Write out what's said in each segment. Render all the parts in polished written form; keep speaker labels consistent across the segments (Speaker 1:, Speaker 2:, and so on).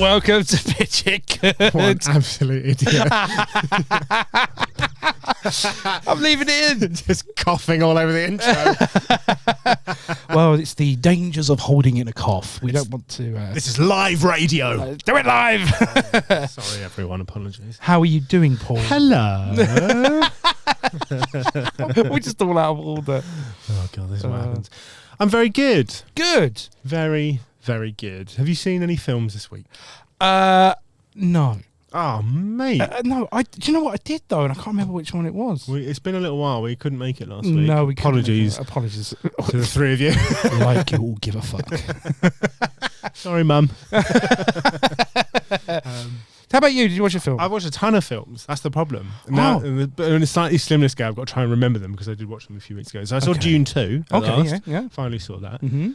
Speaker 1: Welcome to Pitch It Good.
Speaker 2: What an absolute idiot.
Speaker 1: I'm leaving it in.
Speaker 2: Just coughing all over the intro.
Speaker 1: Well, it's the dangers of holding in a cough. We don't want to...
Speaker 2: This is live radio.
Speaker 1: do it live.
Speaker 2: Sorry, everyone. Apologies.
Speaker 1: How are you doing, Paul?
Speaker 2: Hello.
Speaker 1: We're just all out of order.
Speaker 2: Oh, God, this is what happens. I'm very good.
Speaker 1: Good.
Speaker 2: Very, very good. Have you seen any films this week?
Speaker 1: No.
Speaker 2: Oh, mate.
Speaker 1: No, do you know what I did, though? And I can't remember which one it was.
Speaker 2: It's been a little while. We couldn't make it last week.
Speaker 1: No, we couldn't.
Speaker 2: Apologies.
Speaker 1: Apologies
Speaker 2: to the three of you.
Speaker 1: Like you all give a fuck.
Speaker 2: Sorry, Mum.
Speaker 1: How about you? Did you watch a film?
Speaker 2: I've watched a ton of films. That's the problem. Now, but in a slightly slimmer scale, I've got to try and remember them because I did watch them a few weeks ago. So I saw Dune 2 at last.
Speaker 1: Yeah.
Speaker 2: Finally saw that.
Speaker 1: Mm-hmm.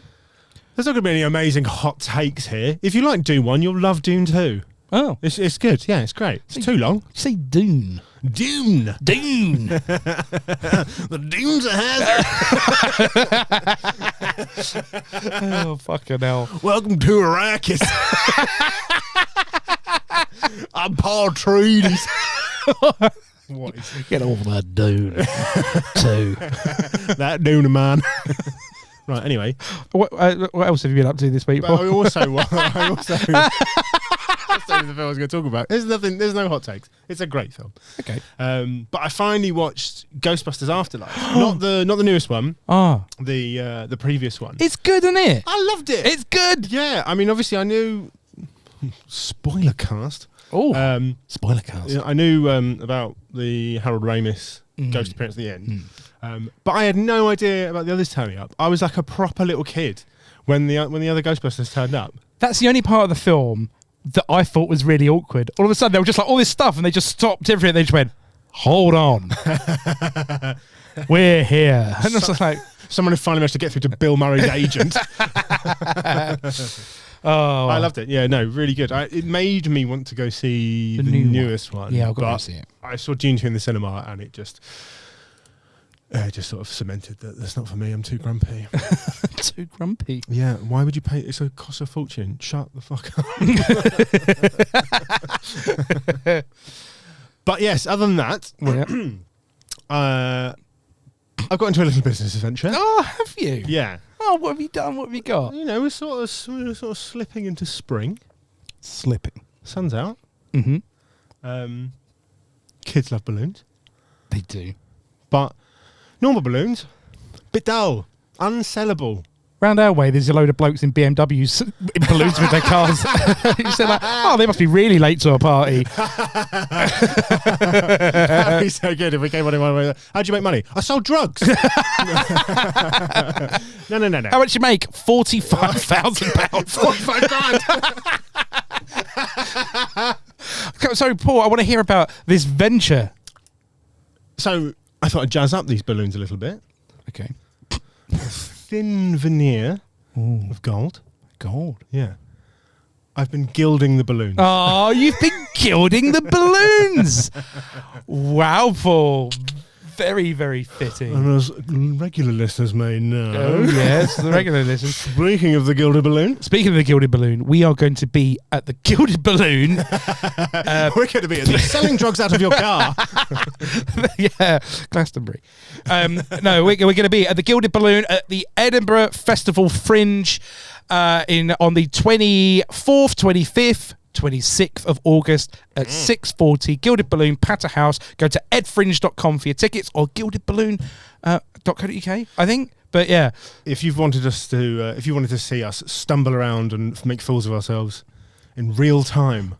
Speaker 2: There's not going to be any amazing hot takes here. If you like Dune 1, you'll love Dune 2. Oh. It's good. Yeah, it's great. It's too long.
Speaker 1: Say Dune.
Speaker 2: Dune.
Speaker 1: Dune.
Speaker 2: The dunes are hazard.
Speaker 1: Oh, fucking hell.
Speaker 2: Welcome to Arrakis. I'm Paul Atreides. What is it?
Speaker 1: Get off that Dune. Too.
Speaker 2: That Dune man. Right, anyway.
Speaker 1: What else have you been up to this week?
Speaker 2: But I also that's the film I was going to talk about. There's no hot takes. It's a great film.
Speaker 1: Okay.
Speaker 2: But I finally watched Ghostbusters Afterlife. not the newest one. The previous one.
Speaker 1: It's good, isn't it?
Speaker 2: I loved it.
Speaker 1: It's good.
Speaker 2: Yeah. I mean, obviously, I knew. Spoiler cast.
Speaker 1: Oh. Spoiler cast.
Speaker 2: I knew about the Harold Ramis ghost appearance at the end. But I had no idea about the others turning up. I was like a proper little kid when the other Ghostbusters turned up. That's
Speaker 1: the only part of the film that I thought was really awkward. All of a sudden, they were just like, all this stuff, and they just stopped everything. They just went, hold on. We're here. And I was like...
Speaker 2: Someone who finally managed to get through to Bill Murray's agent.
Speaker 1: Oh,
Speaker 2: I loved it. Yeah, no, really good. It made me want to go see the newest one.
Speaker 1: Yeah, I've got to see it.
Speaker 2: I saw Dune 2 in the cinema, and it just sort of cemented that that's not for me. I'm too grumpy.
Speaker 1: Too grumpy?
Speaker 2: Yeah. Why would you pay? It's a cost a fortune. Shut the fuck up. But yes, other than that, I've got into a little business adventure.
Speaker 1: Oh, have you?
Speaker 2: Yeah.
Speaker 1: Oh, what have you done? What have you got?
Speaker 2: You know, we're sort of slipping into spring.
Speaker 1: Slipping.
Speaker 2: Sun's out.
Speaker 1: Mm-hmm.
Speaker 2: Kids love balloons.
Speaker 1: They do.
Speaker 2: But normal balloons, bit dull, unsellable.
Speaker 1: Round our way, there's a load of blokes in BMWs in balloons with their cars. You said like, oh, they must be really late to a party.
Speaker 2: That'd be so good if we came on in one way. How'd you make money? I sold drugs. No.
Speaker 1: How much you make? £45,000.
Speaker 2: 45 grand.
Speaker 1: So, Paul, I want to hear about this venture.
Speaker 2: So I thought I'd jazz up these balloons a little bit.
Speaker 1: Okay.
Speaker 2: Thin veneer of gold.
Speaker 1: Gold?
Speaker 2: Yeah. I've been gilding the balloons.
Speaker 1: Oh, you've been gilding the balloons. Wow, Paul. Very, very fitting.
Speaker 2: And as regular listeners may know.
Speaker 1: Oh, yes, the regular listeners.
Speaker 2: Speaking of the gilded balloon.
Speaker 1: Speaking of the gilded balloon, we are going to be at the gilded balloon.
Speaker 2: We're going to be selling drugs out of your car.
Speaker 1: Yeah, Glastonbury. No, we're going to be at the gilded balloon at the Edinburgh Festival Fringe on the 24th, 25th, 26th of August at 6:40, Gilded Balloon, Patter House. Go to edfringe.com for your tickets or gildedballoon.co.uk, I think. But yeah, if you wanted to see us stumble around and make fools of ourselves in real time,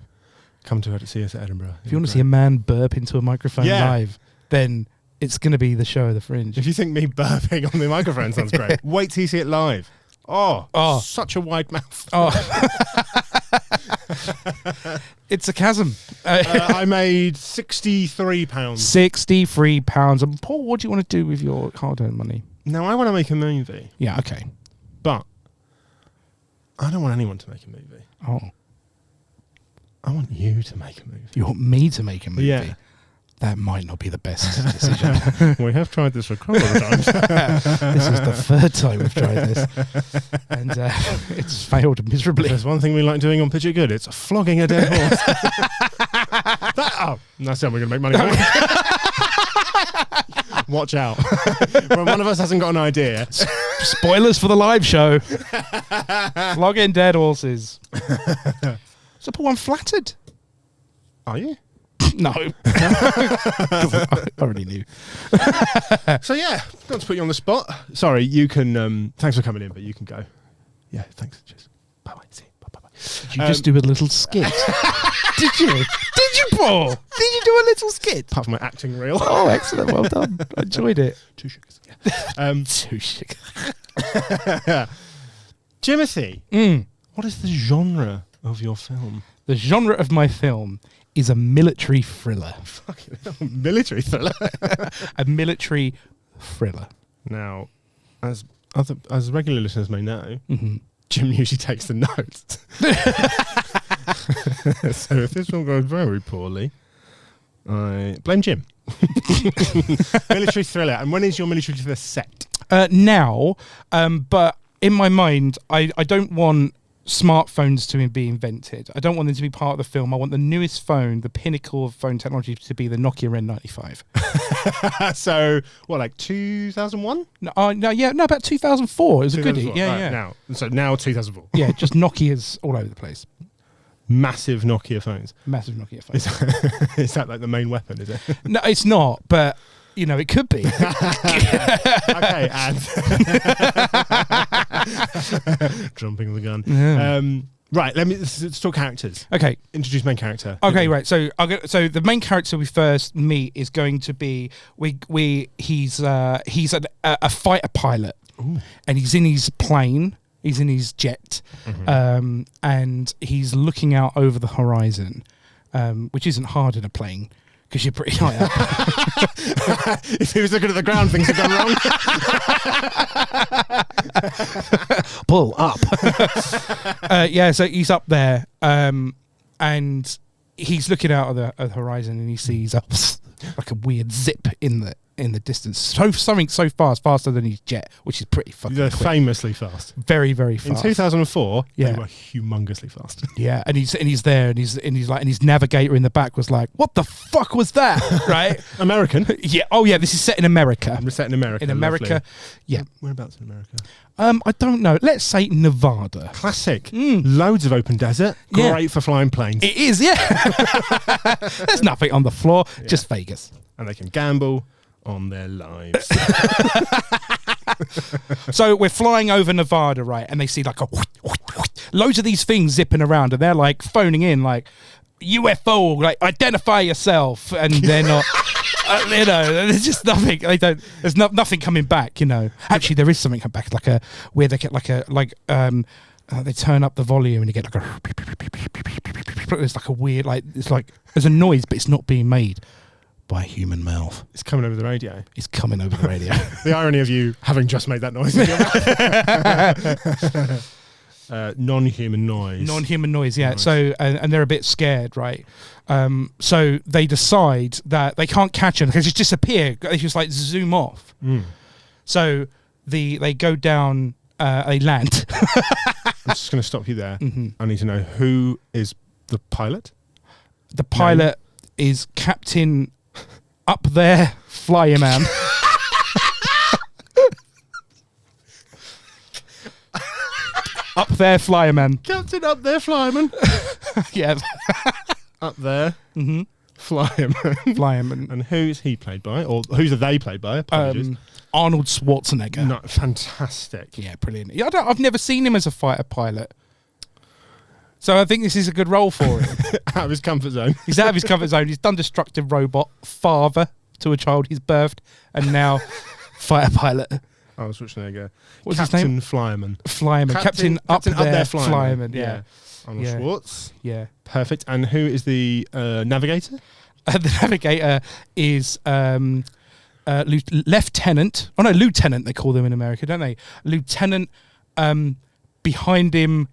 Speaker 1: come to see us at Edinburgh. If you want to see a man burp into a microphone live, then it's going to be the show of the Fringe. If you think me burping on the microphone sounds great, wait till you see it live. Oh, such a wide mouth. Oh. It's a chasm. I made £63. £63. And Paul, what do you want to do with your hard-earned money? Now, I want to make a movie. Yeah, okay. But I don't want anyone to make a movie. Oh. I want you to make a movie. You want me to make a movie? Yeah. that might not be the best decision.
Speaker 2: We have tried this a couple of times.
Speaker 1: This is the third time we've tried this, and it's failed miserably.
Speaker 2: There's one thing we like doing on Pitch It Good. It's flogging a dead horse. That's how we're going to make money. Watch out. When one of us hasn't got an idea.
Speaker 1: Spoilers for the live show. Flogging dead horses. So Paul, I'm flattered.
Speaker 2: Are you?
Speaker 1: No. I already knew.
Speaker 2: So yeah, not to put you on the spot. Sorry, you can, thanks for coming in, but you can go. Yeah, thanks. Cheers. Bye-bye. See you. Bye-bye.
Speaker 1: Did you just do a little skit? Did you? Did you, Paul? Did you do a little skit?
Speaker 2: Apart from my acting reel.
Speaker 1: Oh, excellent. Well done. I enjoyed it.
Speaker 2: 2 sugars. Yeah.
Speaker 1: 2 sugars.
Speaker 2: Jimothy, what is the genre of your film?
Speaker 1: The genre of my film is a military thriller.
Speaker 2: Fucking hell, military thriller?
Speaker 1: A military thriller.
Speaker 2: Now, as regular listeners may know, Jim usually takes the notes. So if this one goes very poorly, I blame Jim. Military thriller. And when is your military thriller set?
Speaker 1: Now, but in my mind, I don't want smartphones to be invented. I don't want them to be part of the film. I want the newest phone, the pinnacle of phone technology, to be the Nokia N95.
Speaker 2: So, what, like 2001?
Speaker 1: No, about 2004. It was a goodie. Yeah,
Speaker 2: right,
Speaker 1: yeah.
Speaker 2: Now 2004.
Speaker 1: Yeah, just Nokia's all over the place.
Speaker 2: Massive Nokia phones.
Speaker 1: Massive Nokia phones.
Speaker 2: Is that like the main weapon, is it?
Speaker 1: No, it's not, but it could be.
Speaker 2: Okay, and jumping the gun.
Speaker 1: Yeah.
Speaker 2: Right, let's talk characters.
Speaker 1: Okay,
Speaker 2: introduce main character.
Speaker 1: Okay, right. So the main character we first meet is going to be he's a fighter pilot.
Speaker 2: Ooh.
Speaker 1: And he's in his plane. He's in his jet, and he's looking out over the horizon, which isn't hard in a plane because you're pretty high up.
Speaker 2: If he was looking at the ground, things have gone wrong.
Speaker 1: Pull up. So he's up there, and he's looking out of the horizon, and he sees like a weird zip in the distance. Something so fast, faster than his jet, which is pretty fucking quick.
Speaker 2: Famously fast.
Speaker 1: Very, very fast.
Speaker 2: In 2004,
Speaker 1: yeah,
Speaker 2: they were humongously fast.
Speaker 1: Yeah, and he's there, and his navigator in the back was like, "What the fuck was that?" Right?
Speaker 2: American.
Speaker 1: Yeah. Oh yeah, this is set in America.
Speaker 2: We're set in America.
Speaker 1: In America.
Speaker 2: Lovely.
Speaker 1: Yeah.
Speaker 2: Whereabouts in America?
Speaker 1: I don't know. Let's say Nevada.
Speaker 2: Classic. Loads of open desert. Great for flying planes.
Speaker 1: It is. Yeah. There's nothing on the floor. Yeah. Just Vegas.
Speaker 2: And they can gamble on their lives.
Speaker 1: So we're flying over Nevada, right? And they see like loads of these things zipping around, and they're like phoning in like UFO, like identify yourself, and they're not. There's just nothing. There's nothing coming back. Actually, there is something coming back, where they get they turn up the volume and you get like a. It's like a weird, it's like there's a noise, but it's not being made by a human mouth.
Speaker 2: It's coming over the radio.
Speaker 1: It's coming over the radio.
Speaker 2: The irony of you having just made that noise. Non-human noise.
Speaker 1: Non-human noise, yeah. Nice. So, and they're a bit scared, right? So they decide that they can't catch them because they just disappear. They just zoom off. So they go down, they land.
Speaker 2: I'm just going to stop you there. I need to know, who is the pilot?
Speaker 1: The pilot is Captain Up There Flyman. Up There Flyman.
Speaker 2: Captain Up There Flyman.
Speaker 1: Yeah.
Speaker 2: Up There. Flyman.
Speaker 1: Flyman.
Speaker 2: And who's he played by? Or who's they played by? Apologies.
Speaker 1: Arnold Schwarzenegger.
Speaker 2: No, fantastic.
Speaker 1: Yeah, brilliant. Yeah, I've never seen him as a fighter pilot. So I think this is a good role for him.
Speaker 2: Out of his comfort zone.
Speaker 1: He's out of his comfort zone. He's done Destructive Robot, father to a child he's birthed, and now fighter pilot.
Speaker 2: Oh, Schwarzenegger.
Speaker 1: What's
Speaker 2: Captain
Speaker 1: his name?
Speaker 2: Flyman.
Speaker 1: Captain Up There Flyman. Yeah.
Speaker 2: Arnold Schwartz.
Speaker 1: Yeah.
Speaker 2: Perfect. And who is the navigator?
Speaker 1: The navigator is Lieutenant. Oh no, Lieutenant they call them in America, don't they? Lieutenant. Behind him,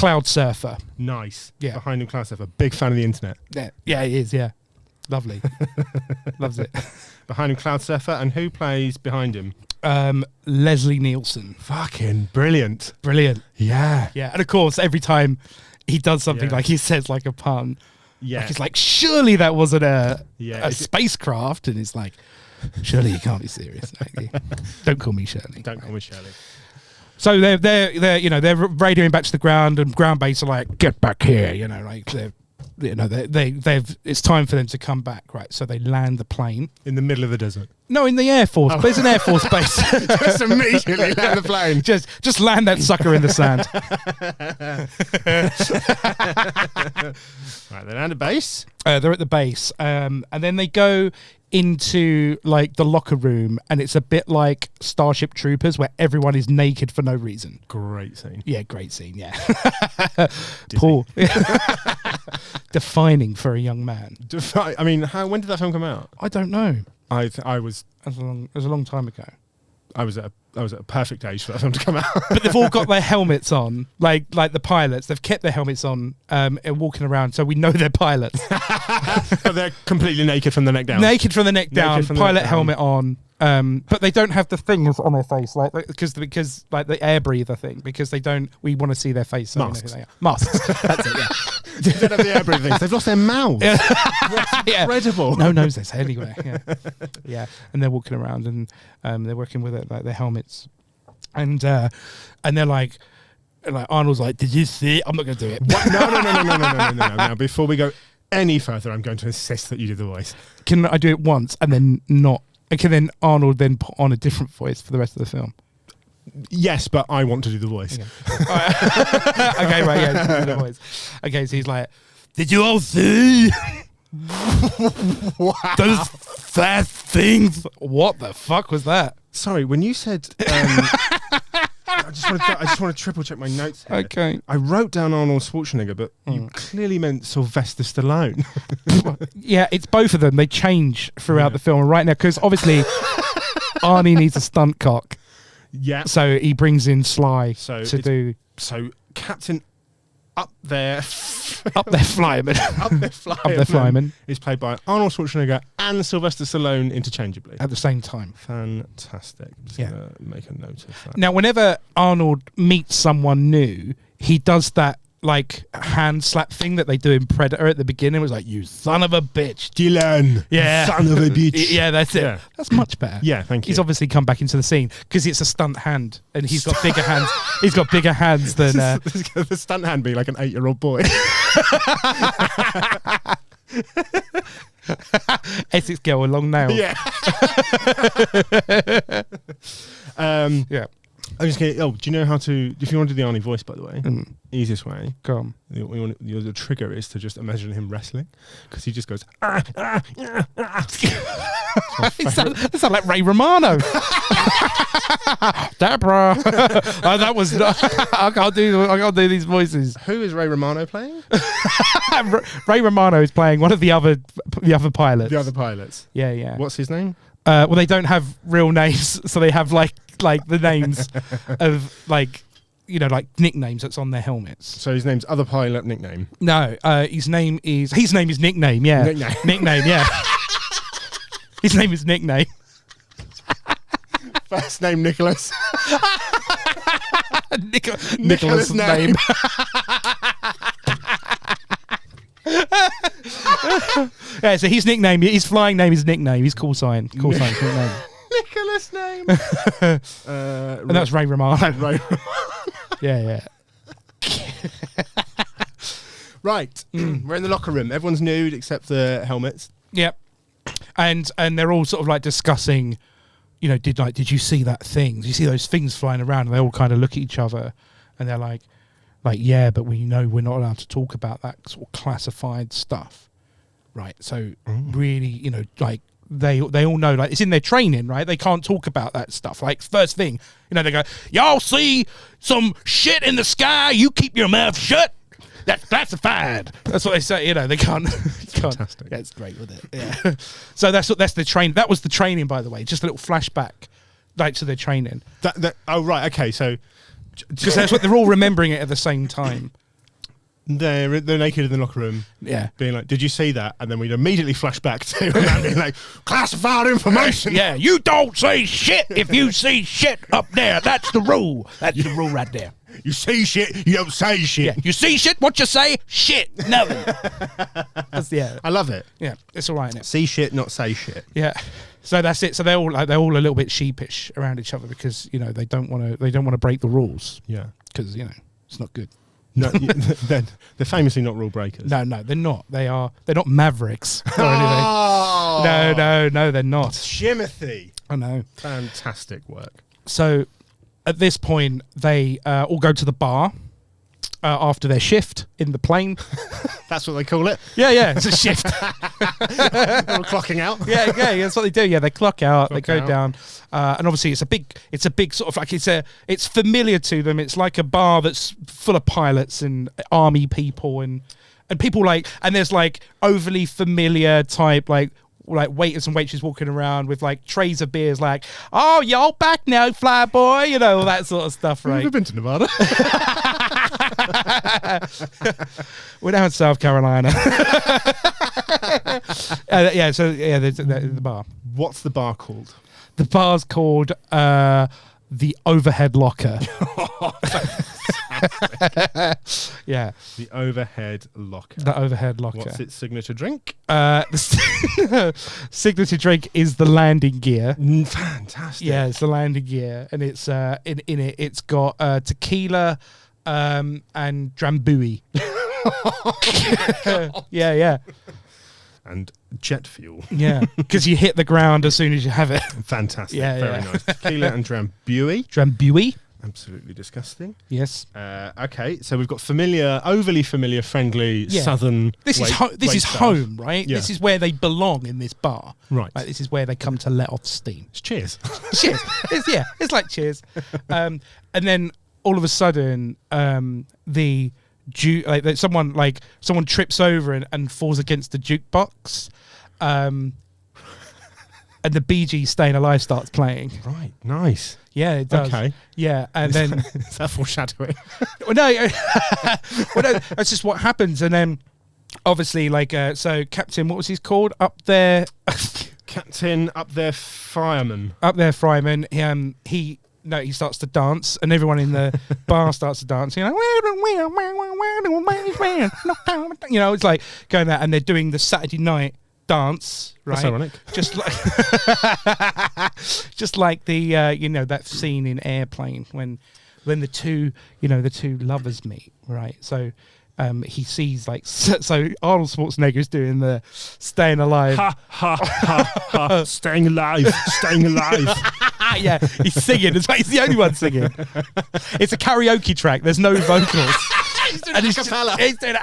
Speaker 1: Cloud Surfer.
Speaker 2: Nice.
Speaker 1: Yeah.
Speaker 2: Behind him, Cloud Surfer. Big fan of the internet.
Speaker 1: Yeah, he is. Yeah, lovely. Loves it.
Speaker 2: Behind him, Cloud Surfer, and who plays behind him?
Speaker 1: Leslie Nielsen.
Speaker 2: Fucking brilliant.
Speaker 1: Yeah, and of course, every time he does something like he says like a pun,
Speaker 2: Yeah,
Speaker 1: it's like, surely that wasn't a
Speaker 2: spacecraft,
Speaker 1: and it's like, surely you can't be serious. Don't call me Shirley.
Speaker 2: Don't call me Shirley.
Speaker 1: So they're radioing back to the ground, and ground base are like, get back here, like they've it's time for them to come back, right? So they land the plane
Speaker 2: in the middle of the desert.
Speaker 1: No, in the Air Force. Oh. There's an Air Force base.
Speaker 2: Just immediately land the plane.
Speaker 1: Just land that sucker in the sand.
Speaker 2: Right, they land at base.
Speaker 1: They're at the base, and then they go into like the locker room, and it's a bit like Starship Troopers, where everyone is naked for no reason.
Speaker 2: Great scene.
Speaker 1: Yeah, great scene. Yeah. Paul. Defining for a young man.
Speaker 2: I mean, when did that film come out?
Speaker 1: I don't know.
Speaker 2: I was.
Speaker 1: It was a long time ago.
Speaker 2: I was at a perfect age for that film to come out.
Speaker 1: But they've all got their helmets on, like the pilots. They've kept their helmets on and walking around, so we know they're pilots.
Speaker 2: But they're completely naked from the neck down.
Speaker 1: Naked from the neck down, pilot helmet on. But they don't have the things on their face, like because like the air breather thing, because they don't. We want to see their face. So
Speaker 2: Masks.
Speaker 1: We know who they are. Masks. That's it. Yeah.
Speaker 2: They don't have the air breather things. They've lost their mouths.
Speaker 1: Yeah.
Speaker 2: Incredible.
Speaker 1: No noses anywhere. Yeah. Yeah. And they're walking around, and they're working with it, like their helmets, and they're like Arnold's like, did you see it? I'm not going to do it.
Speaker 2: What? No. Now, before we go any further, I'm going to insist that you do the voice.
Speaker 1: Can I do it once and then not? And can then Arnold then put on a different voice for the rest of the film?
Speaker 2: Yes, but I want to do the voice.
Speaker 1: Okay, right, yeah, do the voice. Okay, so he's like, did you all see those fast things? What the fuck was that?
Speaker 2: Sorry, when you said... I just want to triple check my notes here.
Speaker 1: Okay.
Speaker 2: I wrote down Arnold Schwarzenegger, but you clearly meant Sylvester Stallone.
Speaker 1: Yeah, it's both of them. They change throughout the film. And right now, because obviously Arnie needs a stunt cock.
Speaker 2: Yeah.
Speaker 1: So he brings in Sly to do...
Speaker 2: So Captain Up There
Speaker 1: Flyman
Speaker 2: is played by Arnold Schwarzenegger and Sylvester Stallone interchangeably
Speaker 1: at the same time.
Speaker 2: Fantastic. Just gonna make a note of that.
Speaker 1: Now, whenever Arnold meets someone new, he does that like hand slap thing that they do in Predator at the beginning. It was like, you son of a bitch,
Speaker 2: Dylan.
Speaker 1: Yeah,
Speaker 2: son of a bitch.
Speaker 1: Yeah, that's it. Yeah. That's much better.
Speaker 2: Yeah, thank you.
Speaker 1: He's obviously come back into the scene because it's a stunt hand, and he's got bigger hands. He's got bigger hands than
Speaker 2: the stunt hand be like an 8-year-old boy.
Speaker 1: Essex girl with long nails.
Speaker 2: Yeah.
Speaker 1: Yeah.
Speaker 2: I'm just kidding. Oh, do you know how to? If you want to do the Arnie voice, by the way, easiest way.
Speaker 1: Go on.
Speaker 2: The trigger is to just imagine him wrestling, because he just goes. It
Speaker 1: sounds like Ray Romano. Deborah. That was. I can't do these voices.
Speaker 2: Who is Ray Romano playing?
Speaker 1: Ray Romano is playing one of the other pilots.
Speaker 2: The other pilots.
Speaker 1: Yeah.
Speaker 2: What's his name?
Speaker 1: Well, they don't have real names, so they have like the names of like nicknames that's on their helmets.
Speaker 2: So his name's other pilot nickname.
Speaker 1: No, his name is nickname. Yeah, nickname. Yeah. His name is nickname.
Speaker 2: First name Nicholas.
Speaker 1: Nicholas name. Yeah, so his nickname, his flying name is nickname. His call sign is nickname.
Speaker 2: Nicholas name.
Speaker 1: And that's Ray Romano. Yeah.
Speaker 2: Right. We're in the locker room. Everyone's nude except the helmets.
Speaker 1: Yep. And they're all sort of like discussing, did you see that thing? Did you see those things flying around? And they all kind of look at each other, and they're like, yeah, but we know we're not allowed to talk about that sort of classified stuff. Right. So really, they all know, like, it's in their training, right? They can't talk about that stuff. Like, first thing, they go, y'all see some shit in the sky, you keep your mouth shut. That's classified. That's what they say. They can't.
Speaker 2: Fantastic.
Speaker 1: Yeah, it's great with it. Yeah. So that's the train. That was the training, by the way. Just a little flashback, like, to their training.
Speaker 2: Oh right, okay. So
Speaker 1: because that's what they're all remembering it at the same time.
Speaker 2: They're naked in the locker room.
Speaker 1: Yeah.
Speaker 2: Being like, did you see that? And then we'd immediately flash back to a man being like, classified information.
Speaker 1: Yeah, you don't say shit if you see shit up there. That's the rule. That's the rule right there.
Speaker 2: You see shit, you don't say shit.
Speaker 1: Yeah. You see shit, what you say? Shit. Nothing. Yeah.
Speaker 2: I love it.
Speaker 1: Yeah, it's all right, isn't it?
Speaker 2: See shit, not say shit.
Speaker 1: Yeah. So that's it. So they're all a little bit sheepish around each other because, you know, they don't want to break the rules.
Speaker 2: Yeah.
Speaker 1: Because, you know, it's not good.
Speaker 2: No, they're famously not rule breakers.
Speaker 1: No, they're not. They're not mavericks or anything.
Speaker 2: Oh,
Speaker 1: No, they're not.
Speaker 2: Timothy.
Speaker 1: I know.
Speaker 2: Fantastic work.
Speaker 1: So at this point, they all go to the bar after their shift in the plane.
Speaker 2: That's what they call it.
Speaker 1: Yeah, it's a shift.
Speaker 2: They're all clocking out.
Speaker 1: Yeah, that's what they do. Yeah, they clock out, they go
Speaker 2: out.
Speaker 1: down, and obviously it's a big sort of like it's familiar to them. It's like a bar that's full of pilots and army people and people and there's like overly familiar type like waiters and waitresses walking around with like trays of beers, like, oh, y'all back now, fly boy, you know, all that sort of stuff, right?
Speaker 2: Have you been to Nevada?
Speaker 1: We're down in South Carolina. The bar.
Speaker 2: What's the bar called?
Speaker 1: The bar's called the Overhead Locker. Yeah.
Speaker 2: The Overhead Locker.
Speaker 1: The Overhead Locker.
Speaker 2: What's its signature drink?
Speaker 1: The signature drink is the landing gear.
Speaker 2: Fantastic.
Speaker 1: Yeah, it's the landing gear, and it's in it. It's got tequila and Drambuie. Yeah.
Speaker 2: And jet fuel.
Speaker 1: Yeah, because you hit the ground as soon as you have it.
Speaker 2: Fantastic.
Speaker 1: Yeah,
Speaker 2: Very nice. Tequila and Drambuie.
Speaker 1: Drambuie.
Speaker 2: Absolutely disgusting.
Speaker 1: Yes.
Speaker 2: Okay, so we've got overly familiar, friendly, southern.
Speaker 1: This is home, right?
Speaker 2: Yeah.
Speaker 1: This is where they belong in this bar.
Speaker 2: Right.
Speaker 1: Like, this is where they come to let off steam.
Speaker 2: It's cheers.
Speaker 1: Cheers. It's like cheers. And then all of a sudden, someone trips over and falls against the jukebox, and the Bee Gees "Staying Alive" starts playing.
Speaker 2: Right. Nice.
Speaker 1: Yeah, it does.
Speaker 2: Okay.
Speaker 1: Yeah, and then
Speaker 2: is that foreshadowing?
Speaker 1: no, that's just what happens. And then obviously, so Captain, what was he called up there?
Speaker 2: Captain Up There Fireman.
Speaker 1: Up there, Fryman. He starts to dance, and everyone in the bar starts to dance. You know, it's like going out, and they're doing the Saturday night dance, right?
Speaker 2: That's ironic.
Speaker 1: Just like the that scene in Airplane when the two lovers meet, right? So he sees so Arnold Schwarzenegger's doing the "Staying Alive."
Speaker 2: Ha ha ha ha! Staying alive, staying alive.
Speaker 1: Yeah, he's singing. It's the only one singing. It's a karaoke track. There's no vocals.
Speaker 2: He's doing a cappella.
Speaker 1: He's doing a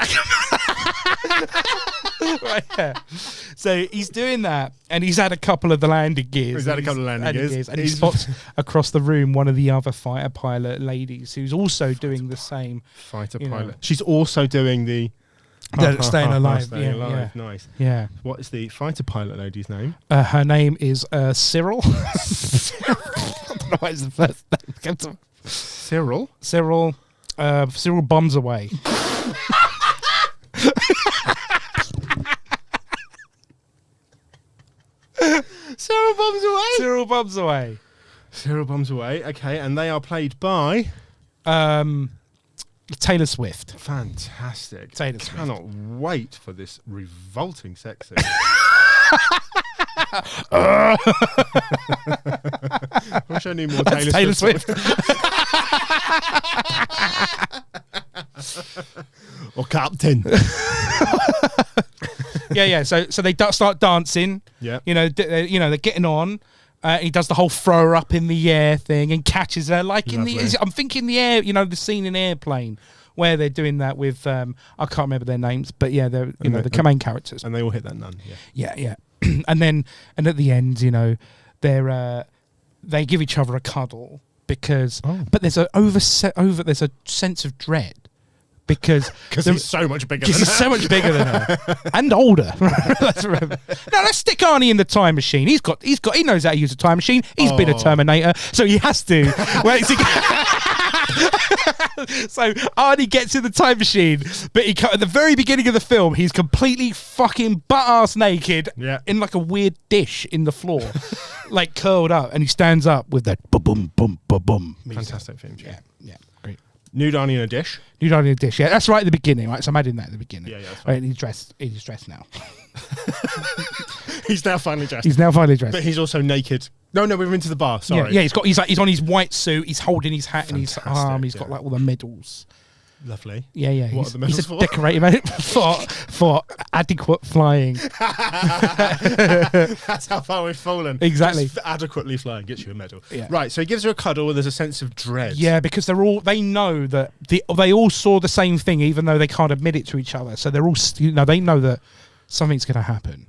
Speaker 1: right, yeah. So he's doing that, and he's had a couple of the landing gears.
Speaker 2: And
Speaker 1: he spots across the room one of the other fighter pilot ladies who's also doing the same.
Speaker 2: Fighter pilot. She's also doing the
Speaker 1: Staying Alive.
Speaker 2: Staying alive.
Speaker 1: Yeah.
Speaker 2: Nice.
Speaker 1: Yeah.
Speaker 2: What is the fighter pilot lady's name?
Speaker 1: Her name is Cyril. I don't know what is the first name.
Speaker 2: Cyril.
Speaker 1: Cyril bombs away.
Speaker 2: Cyril bombs away.
Speaker 1: Cyril bombs away.
Speaker 2: Cyril bombs away. Okay, and they are played by
Speaker 1: Taylor Swift.
Speaker 2: Fantastic.
Speaker 1: Taylor Swift.
Speaker 2: Cannot wait for this revolting sex scene. I wish I knew more Taylor
Speaker 1: Swift.
Speaker 2: Or Captain.
Speaker 1: Yeah. So they start dancing.
Speaker 2: Yeah.
Speaker 1: They're getting on. He does the whole throw her up in the air thing and catches her I'm thinking the air. The scene in Airplane where they're doing that with I can't remember their names, but yeah, they're the main characters.
Speaker 2: And they all hit that nun.
Speaker 1: Yeah. and at the end, they give each other a cuddle because, but there's there's a sense of dread. Because
Speaker 2: he's so much bigger than her.
Speaker 1: He's so much bigger than her. And older. Let's remember. Now let's stick Arnie in the time machine. He knows how to use a time machine. He's been a Terminator, so he has to.
Speaker 3: So Arnie gets in the time machine, but at the very beginning of the film, he's completely fucking butt-ass naked in like a weird dish in the floor, like curled up, and he stands up with that ba-boom, boom, ba-boom.
Speaker 2: Fantastic theme.
Speaker 3: Yeah, great.
Speaker 2: Nude Arnie in a dish.
Speaker 3: Nude Arnie in a dish. Yeah, that's right at the beginning. Right, so I'm adding that at the beginning.
Speaker 2: Yeah,
Speaker 3: right, and he's dressed now.
Speaker 2: He's now finally dressed.
Speaker 3: But
Speaker 2: he's also naked. No, we're into the bar. Sorry.
Speaker 3: Yeah, he's on his white suit. He's holding his hat in his arm. He's got like all the medals.
Speaker 2: Lovely.
Speaker 3: Yeah.
Speaker 2: What are the medals for?
Speaker 3: Decorated for adequate flying.
Speaker 2: That's how far we've fallen.
Speaker 3: Exactly.
Speaker 2: Just adequately flying gets you a medal.
Speaker 3: Yeah.
Speaker 2: Right. So he gives her a cuddle, and there's a sense of dread.
Speaker 3: Yeah, because they know that they all saw the same thing, even though they can't admit it to each other. So they're all, they know that something's going to happen.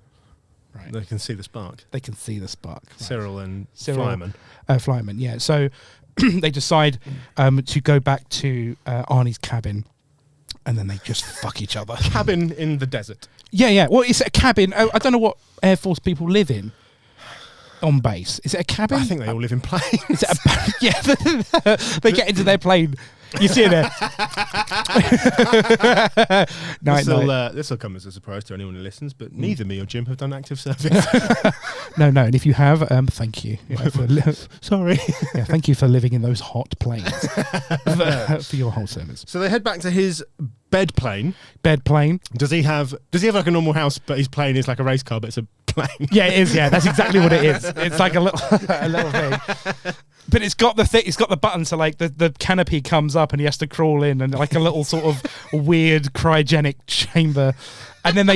Speaker 3: Right.
Speaker 2: They can see the spark.
Speaker 3: They can see the spark. Right.
Speaker 2: Cyril Flyman.
Speaker 3: Flyman, yeah. So they decide to go back to Arnie's cabin, and then they just fuck each other.
Speaker 2: Cabin in the desert. Yeah.
Speaker 3: Well, it's a cabin. I don't know what Air Force people live in on base. Is it a cabin?
Speaker 2: I think they all live in planes.
Speaker 3: Is it they get into their plane. You see it there.
Speaker 2: This will come as a surprise to anyone who listens, but neither me or Jim have done active service.
Speaker 3: No. And if you have, thank you.
Speaker 2: Sorry.
Speaker 3: Yeah, thank you for living in those hot planes for your whole service.
Speaker 2: So they head back to his bed plane. Does he have like a normal house, but his plane is like a race car, but it's a plane?
Speaker 3: Yeah, it is. Yeah, that's exactly what it is. It's like a little thing. But it's got the button, so like the canopy comes up and he has to crawl in, and like a little sort of weird cryogenic chamber. And then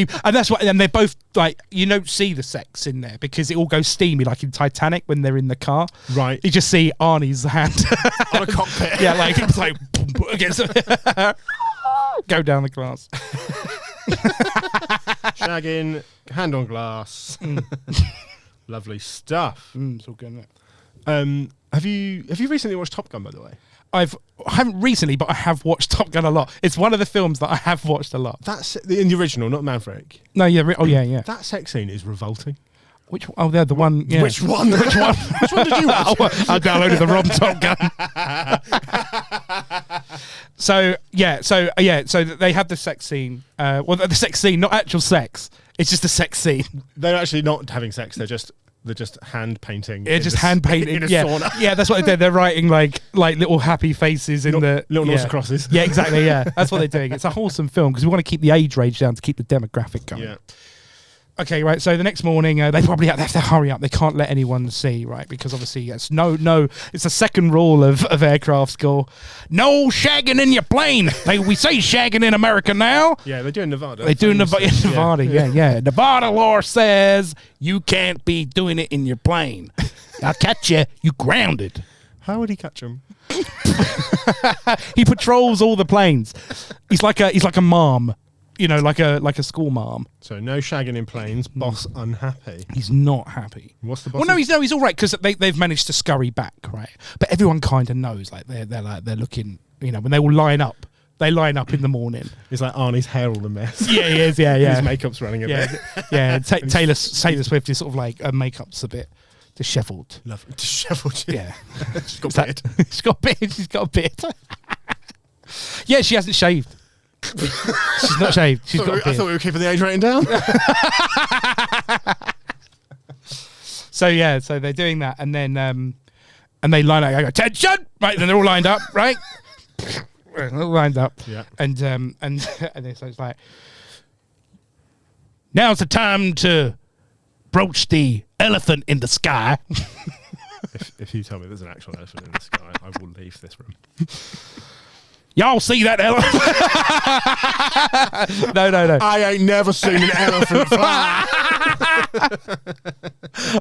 Speaker 3: they're both like, you don't see the sex in there because it all goes steamy, like in Titanic when they're in the car.
Speaker 2: Right.
Speaker 3: You just see Arnie's hand
Speaker 2: on a cockpit.
Speaker 3: Yeah, like it's like go down the glass.
Speaker 2: Shagging, hand on glass. Lovely stuff.
Speaker 3: It's all good, isn't it?
Speaker 2: Have you recently watched Top Gun, by the way?
Speaker 3: I haven't recently, but I have watched Top Gun a lot. It's one of the films that I have watched a lot.
Speaker 2: That's in the original, not Maverick.
Speaker 3: No, yeah. Yeah.
Speaker 2: That sex scene is revolting.
Speaker 3: Which? Oh, they're the one. Yeah.
Speaker 2: Which one? Which one did you watch?
Speaker 3: I downloaded the wrong Top Gun. So they have the sex scene. The sex scene, not actual sex. It's just a sex scene.
Speaker 2: They're actually not having sex. They're just hand painting.
Speaker 3: Yeah, just hand painting
Speaker 2: in a sauna.
Speaker 3: Yeah, that's what they did. They're writing like little happy faces in the
Speaker 2: little Norse crosses.
Speaker 3: Yeah, exactly. Yeah, that's what they're doing. It's a wholesome film because we want to keep the age range down to keep the demographic going. Yeah. Okay, right. So the next morning, they probably have to hurry up. They can't let anyone see, right? Because obviously, it's it's the second rule of aircraft school. No shagging in your plane. We say shagging in America now.
Speaker 2: Yeah, they do in Nevada.
Speaker 3: They do in Nevada. Yeah. Nevada law says you can't be doing it in your plane. I'll catch you. You grounded.
Speaker 2: How would he catch him?
Speaker 3: He patrols all the planes. He's like a mom. Like a school mom.
Speaker 2: So no shagging in planes. Boss unhappy.
Speaker 3: He's not happy.
Speaker 2: What's the boss?
Speaker 3: Well, he's all right because they've managed to scurry back, right? But everyone kind of knows, like they're looking. When they all line up, they line up in the morning.
Speaker 2: It's like Arnie's hair all a mess.
Speaker 3: Yeah, he is. Yeah.
Speaker 2: His makeup's running a bit.
Speaker 3: Yeah. Taylor Swift is sort of like her makeup's a bit dishevelled.
Speaker 2: Lovely. Dishevelled.
Speaker 3: Yeah.
Speaker 2: She's got a beard.
Speaker 3: She's got a beard. Yeah, she hasn't shaved. She's not shaved. I
Speaker 2: thought we were keeping the age rating down.
Speaker 3: So they're doing that, and then and they line up. I go, attention! Right, then they're all lined up, right? All lined up.
Speaker 2: Yeah.
Speaker 3: And so it's like, now's the time to broach the elephant in the sky.
Speaker 2: If you tell me there's an actual elephant in the sky, I will leave this room.
Speaker 3: Y'all see that elephant? No.
Speaker 2: I ain't never seen an elephant fly.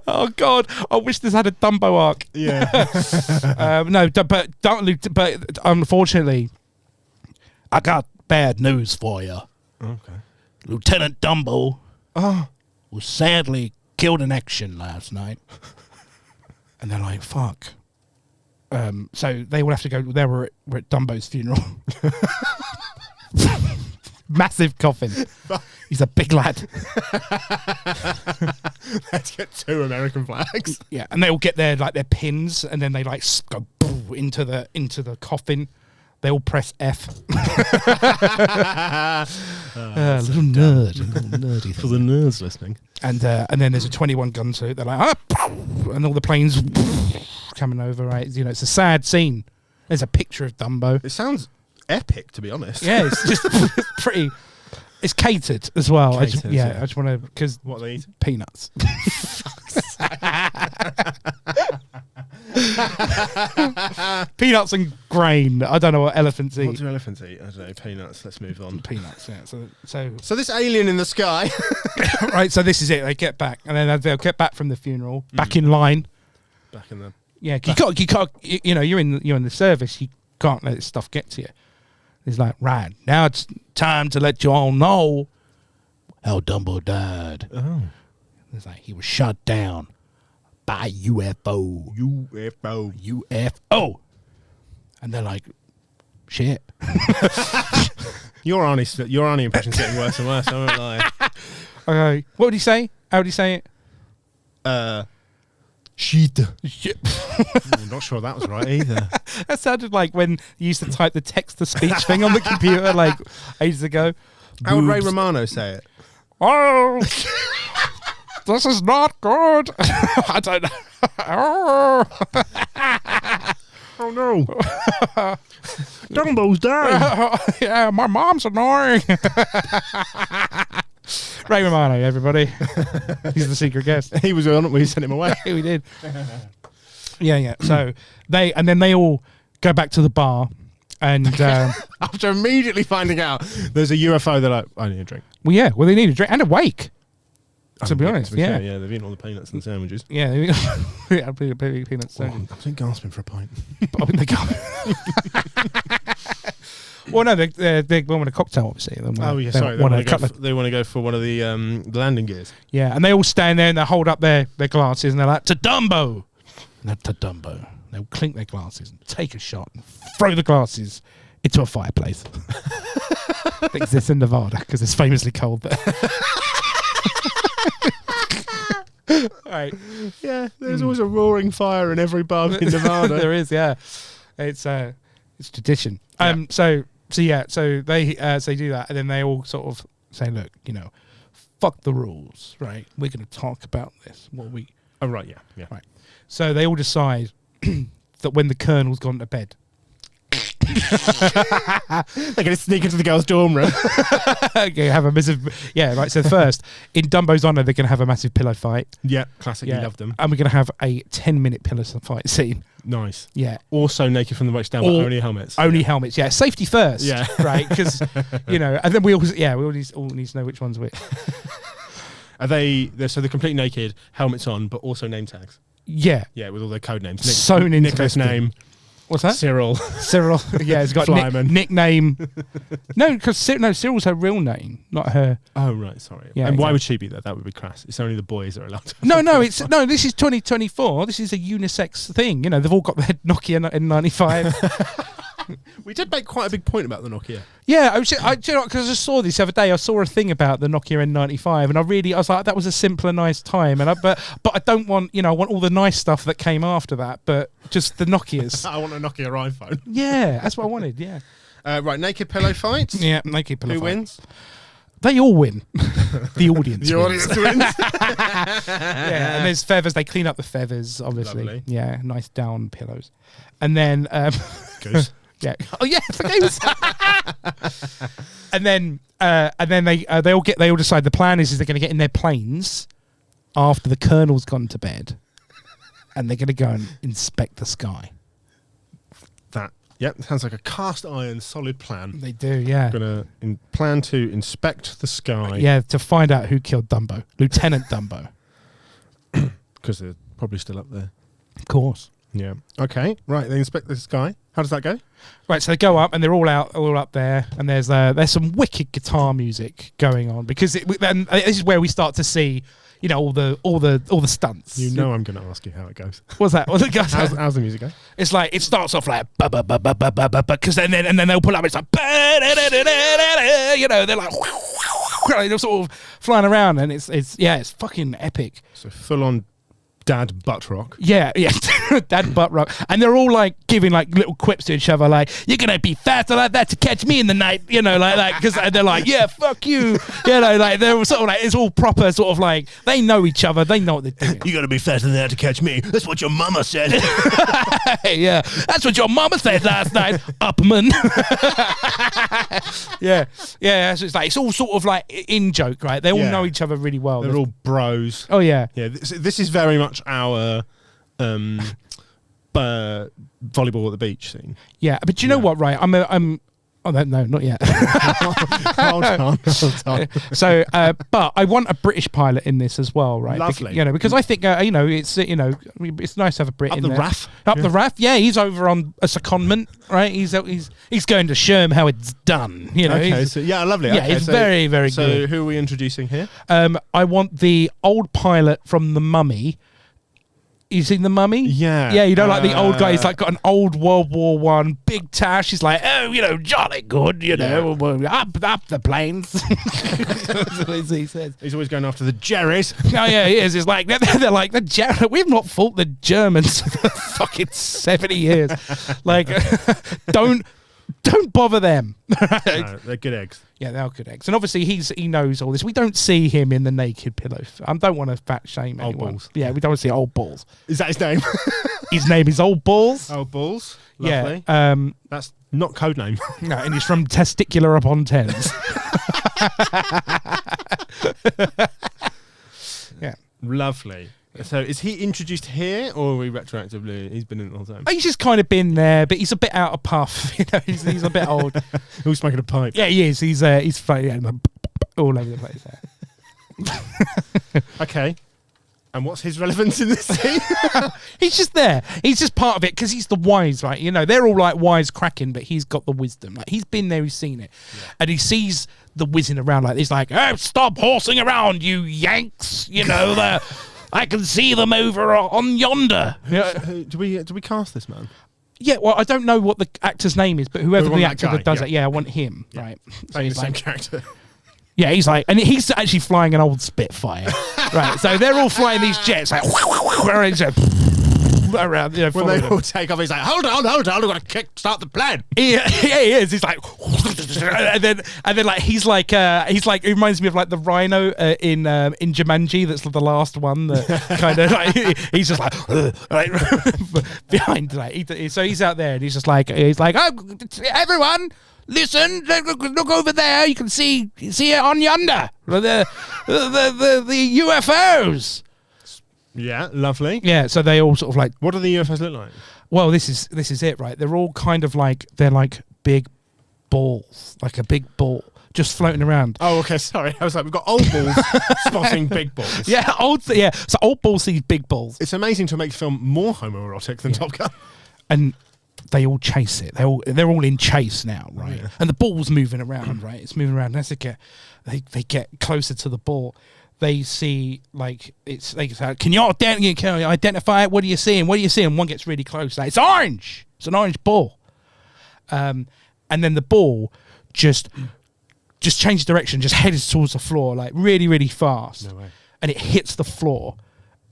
Speaker 3: Oh God! I wish this had a Dumbo arc.
Speaker 2: Yeah.
Speaker 3: But unfortunately, I got bad news for you.
Speaker 2: Okay.
Speaker 3: Lieutenant Dumbo was sadly killed in action last night. And they're like, fuck. So they will have to go. We're at Dumbo's funeral. Massive coffin. He's a big lad.
Speaker 2: Let's get 2 American flags.
Speaker 3: Yeah, and they all get their pins, and then they go into the coffin, They all press F. Little nerdy
Speaker 2: for the nerds listening.
Speaker 3: And then there's a 21 gun suit. They're like, and all the planes coming over. Right, you know, it's a sad scene. There's a picture of Dumbo.
Speaker 2: It sounds epic, to be honest.
Speaker 3: Yeah, it's just pretty. It's catered as well.
Speaker 2: Catered,
Speaker 3: I just want to, because
Speaker 2: what they eat?
Speaker 3: Peanuts. Peanuts and grain. I don't know what elephants eat.
Speaker 2: What do elephants eat? I don't know. Peanuts. Let's move on.
Speaker 3: Peanuts. Yeah.
Speaker 2: So this alien in the sky.
Speaker 3: Right. So this is it. They get back, and then they'll get back from the funeral, back in line.
Speaker 2: Back in the.
Speaker 3: Yeah. You can't. You know, you're in the service. You can't let this stuff get to you. He's like, right now it's time to let you all know how Dumbo died.
Speaker 2: Oh.
Speaker 3: It's like he was shot down by UFO. UFO. And they're like, shit.
Speaker 2: Your Arnie impression's getting worse and worse, I won't lie.
Speaker 3: Okay. What would he say? How would he say it?
Speaker 2: Shit.
Speaker 3: Shit.
Speaker 2: I'm not sure that was right either.
Speaker 3: That sounded like when you used to type the text-to-speech thing on the computer like ages ago.
Speaker 2: How would Ray Romano say it?
Speaker 3: Oh, this is not good. I don't know.
Speaker 2: Oh no. Dumbo's dying.
Speaker 3: Yeah, my mom's annoying. Ray Romano, everybody. He's the secret guest.
Speaker 2: He was on it when we sent him away.
Speaker 3: We did. Yeah. So they all go back to the bar, and
Speaker 2: after immediately finding out there's a UFO, they're like, I need a drink.
Speaker 3: Well, they need a drink and a wake. To be honest,
Speaker 2: fair, yeah, they've eaten all the peanuts and sandwiches.
Speaker 3: Yeah, peanuts.
Speaker 2: I'm gasping for a pint.
Speaker 3: I think they go. Well, no, they want a cocktail, obviously.
Speaker 2: Sorry. They want to go for one of the landing gears.
Speaker 3: Yeah, and they all stand there and they hold up their glasses and they're like, to Dumbo. And to Dumbo. They'll clink their glasses and take a shot and throw the glasses into a fireplace. That exists in Nevada because it's famously cold there. Right.
Speaker 2: Yeah, there's always a roaring fire in every pub in Nevada.
Speaker 3: There is, yeah. It's tradition.
Speaker 2: Yeah.
Speaker 3: So they do that, and then they all sort of say, look, you know, fuck the rules, right? We're going to talk about this.
Speaker 2: Oh right, yeah.
Speaker 3: Right. So they all decide that when the Colonel's gone to bed,
Speaker 2: they're going to sneak into the girls' dorm room.
Speaker 3: okay, have a massive, right. So first, in Dumbo's honour, they're going to have a massive pillow fight.
Speaker 2: Yeah, classic. You loved them.
Speaker 3: And we're going to have a 10-minute pillow fight scene.
Speaker 2: Nice.
Speaker 3: Yeah.
Speaker 2: Also naked from the waist down, but only helmets.
Speaker 3: Only helmets. Yeah. Safety first.
Speaker 2: Yeah.
Speaker 3: Right. Because and then we all need to know which one's which.
Speaker 2: Are they're complete naked, helmets on, but also name tags?
Speaker 3: Yeah.
Speaker 2: Yeah, with all their code names.
Speaker 3: Sewn into
Speaker 2: Nicholas' name.
Speaker 3: What's that?
Speaker 2: Cyril.
Speaker 3: Yeah, it's got nickname. No, because Cyril's her real name, not her.
Speaker 2: Oh right, sorry.
Speaker 3: Yeah,
Speaker 2: and why would she be there? That would be crass. It's only the boys that are allowed to.
Speaker 3: No. This is 2024. This is a unisex thing. You know, they've all got their Nokia N95.
Speaker 2: We did make quite a big point about the Nokia.
Speaker 3: Yeah, because I just saw this the other day. I saw a thing about the Nokia N95, and I was like, that was a simpler, nice time. And but I don't want, I want all the nice stuff that came after that, but just the Nokias.
Speaker 2: I want a Nokia iPhone.
Speaker 3: Yeah, that's what I wanted. Yeah.
Speaker 2: Right, naked pillow fight.
Speaker 3: Yeah, naked pillow fight.
Speaker 2: Who wins?
Speaker 3: They all win. The audience.
Speaker 2: The audience wins.
Speaker 3: Yeah, and there's feathers. They clean up the feathers, obviously.
Speaker 2: Lovely.
Speaker 3: Yeah, nice down pillows, and then
Speaker 2: goose.
Speaker 3: Yeah. Oh yeah, the goose. and then they all decide the plan is they're going to get in their planes after the Colonel's gone to bed, and they're going to go and inspect the sky.
Speaker 2: Yep, sounds like a cast iron solid plan.
Speaker 3: They do, yeah.
Speaker 2: Going to plan to inspect the sky.
Speaker 3: Yeah, to find out who killed Dumbo, Lieutenant Dumbo,
Speaker 2: because they're probably still up there.
Speaker 3: Of course.
Speaker 2: Yeah. Okay. Right. They inspect the sky. How does that go?
Speaker 3: Right. So they go up, and they're all up there, and there's some wicked guitar music going on because this is where we start to see, all the stunts.
Speaker 2: I'm going to ask you how it goes.
Speaker 3: What's that?
Speaker 2: How's the music go?
Speaker 3: It's like it starts off like because then they'll pull up. It's like they're like they're sort of flying around, and it's fucking epic.
Speaker 2: So full on dad butt rock.
Speaker 3: Yeah. Dad butt rub. And they're all like giving like little quips to each other, like, you're going to be faster like that to catch me in the night, you know, like that. Because they're like, yeah, fuck you. You know, like they're sort of like, it's all proper sort of like, they know each other. They know what they're doing.
Speaker 2: You got to be faster than that to catch me. That's what your mama said.
Speaker 3: Yeah, that's what your mama said last night, Upman. Yeah. So it's like, it's all sort of like in joke, right? They all know each other really well.
Speaker 2: They're all bros.
Speaker 3: Oh, yeah.
Speaker 2: Yeah, this is very much our volleyball at the beach scene.
Speaker 3: Yeah, but you know what, right? Oh, no, not yet.
Speaker 2: Hold on.
Speaker 3: So, but I want a British pilot in this as well, right?
Speaker 2: Lovely.
Speaker 3: Because I think, it's nice to have a Brit
Speaker 2: Up
Speaker 3: in
Speaker 2: the
Speaker 3: there.
Speaker 2: RAF.
Speaker 3: Up the RAF, yeah. He's over on a secondment, right? He's going to show him how it's done. You know.
Speaker 2: Okay, so lovely.
Speaker 3: Yeah,
Speaker 2: okay,
Speaker 3: it's very, very good.
Speaker 2: So who are we introducing here?
Speaker 3: I want the old pilot from The Mummy. You seen The Mummy?
Speaker 2: Yeah.
Speaker 3: Yeah, you know, like the old guy. He's like got an old World War One big tash. He's like, oh, jolly good, up the plains. That's what he says.
Speaker 2: He's always going after the Jerrys.
Speaker 3: Oh yeah, he is. He's like, they're like the we've not fought the Germans for fucking 70 years. Like, don't bother them.
Speaker 2: No, they're good eggs.
Speaker 3: Yeah, they are good eggs. And obviously he knows all this. We don't see him in the naked pillow. I don't want to fat shame anyone.
Speaker 2: Old Balls.
Speaker 3: Yeah, we don't see Old Balls.
Speaker 2: Is that his name?
Speaker 3: His name is Old Balls.
Speaker 2: Old Balls. Lovely.
Speaker 3: Yeah.
Speaker 2: That's not code name.
Speaker 3: No, and he's from Testicular Upon Tens. Yeah.
Speaker 2: Lovely. So is he introduced here, or are we retroactively? He's been in the whole time.
Speaker 3: He's just kind of been there, but he's a bit out of puff. He's a bit old.
Speaker 2: Who's smoking a pipe?
Speaker 3: Yeah, he is. He's funny, all over the place.
Speaker 2: Okay. And what's his relevance in this scene?
Speaker 3: He's just there. He's just part of it because he's the wise, right? They're all like wise cracking, but he's got the wisdom. Like, he's been there, he's seen it. Yeah. And he sees the whizzing around like this, like, oh, stop horsing around, you Yanks. I can see them over on yonder.
Speaker 2: Do we cast this man?
Speaker 3: Yeah, well, I don't know what the actor's name is, but whoever the actor that does it, I want him, right? So
Speaker 2: he's the same character.
Speaker 3: Yeah, he's like, and he's actually flying an old Spitfire, right? So they're all flying these jets, like, around,
Speaker 2: when they all take off, he's like, hold on, I've got to start the plan.
Speaker 3: Yeah, he is. He's like, and then like he's like, it reminds me of like the rhino in Jumanji. That's the last one that kind of like he's just like behind, like so he's out there and he's like, oh, everyone, listen, look over there. You can see it on yonder, the UFOs.
Speaker 2: Yeah, lovely.
Speaker 3: Yeah, so they all sort of like.
Speaker 2: What do the UFOs look like?
Speaker 3: Well, this is it, right? They're all kind of like they're like big balls, like a big ball just floating around.
Speaker 2: Oh, okay. Sorry, I was like, we've got old balls spotting big balls.
Speaker 3: Yeah, So old balls see big balls.
Speaker 2: It's amazing to make the film more homoerotic than Top Gun.
Speaker 3: And they all chase it. They're all in chase now, right? Yeah. And the ball's moving around, right? It's moving around. As they get closer to the ball. They see like can you identify it? What are you seeing? One gets really close. Like, it's orange. It's an orange ball. And then the ball just changes direction, just heads towards the floor, like really, really fast.
Speaker 2: No way.
Speaker 3: And it hits the floor,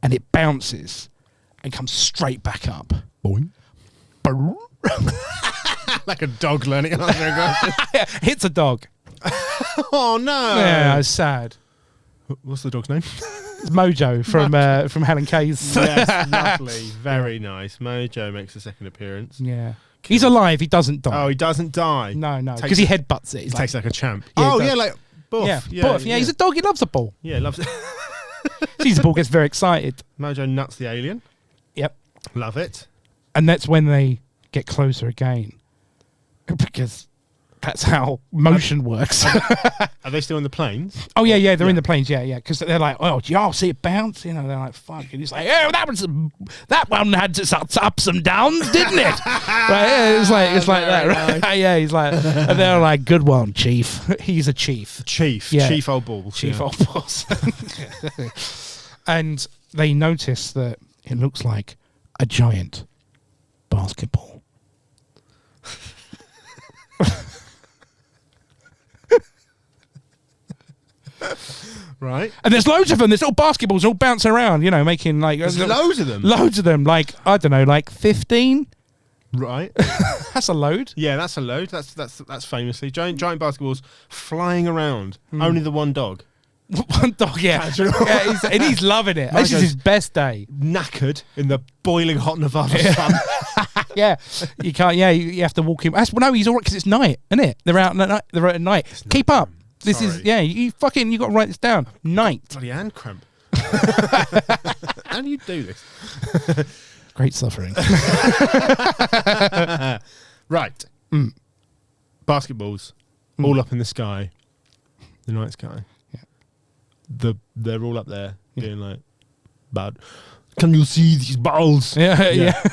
Speaker 3: and it bounces, and comes straight back up.
Speaker 2: Boing. Like a dog learning how to go.
Speaker 3: Hits a dog.
Speaker 2: Oh no!
Speaker 3: Yeah, it's sad.
Speaker 2: What's the dog's name?
Speaker 3: It's Mojo from Helen Kay's.
Speaker 2: Yes, lovely, very nice. Mojo makes a second appearance.
Speaker 3: Yeah, he's alive. He doesn't die.
Speaker 2: Oh, he doesn't die.
Speaker 3: No, because he headbutts it.
Speaker 2: He takes like a champ.
Speaker 3: Yeah,
Speaker 2: like Buff.
Speaker 3: Buff. Yeah, he's a dog. He loves a ball.
Speaker 2: Yeah, loves it.
Speaker 3: Sees the ball, gets very excited.
Speaker 2: Mojo nuts the alien.
Speaker 3: Yep,
Speaker 2: love it.
Speaker 3: And that's when they get closer again, because that's how motion works.
Speaker 2: Are they still in the planes?
Speaker 3: Oh yeah, they're in the planes. Yeah, because they're like, oh, do y'all see it bounce? They're like, fuck. And he's like, oh, that one had its ups and downs, didn't it? Right, it's like that, right? Nice. Yeah, he's like, and they're like, good one, Chief. He's a chief.
Speaker 2: Chief old balls.
Speaker 3: Chief old balls. And they notice that it looks like a giant basketball.
Speaker 2: Right.
Speaker 3: And there's loads of them. There's little basketballs all bouncing around, you know, making like...
Speaker 2: There's loads of them?
Speaker 3: Loads of them. Like, I don't know, like 15?
Speaker 2: Right.
Speaker 3: That's a load.
Speaker 2: Yeah, that's a load. That's famously. Giant basketballs flying around. Only the one dog.
Speaker 3: One dog, yeah. And he's loving it. This is his best day.
Speaker 2: Knackered in the boiling hot Nevada sun.
Speaker 3: Yeah, you can't. Yeah, you have to walk him. No, he's all right because it's night, isn't it? They're out at night. They're out at night. Keep up. This is You got to write this down. Night.
Speaker 2: Bloody hand cramp. How do you do this?
Speaker 3: Great suffering.
Speaker 2: Right. Basketballs, all up in the sky, the night sky. Yeah. They're all up there being like, bad. Can you see these balls?
Speaker 3: Yeah.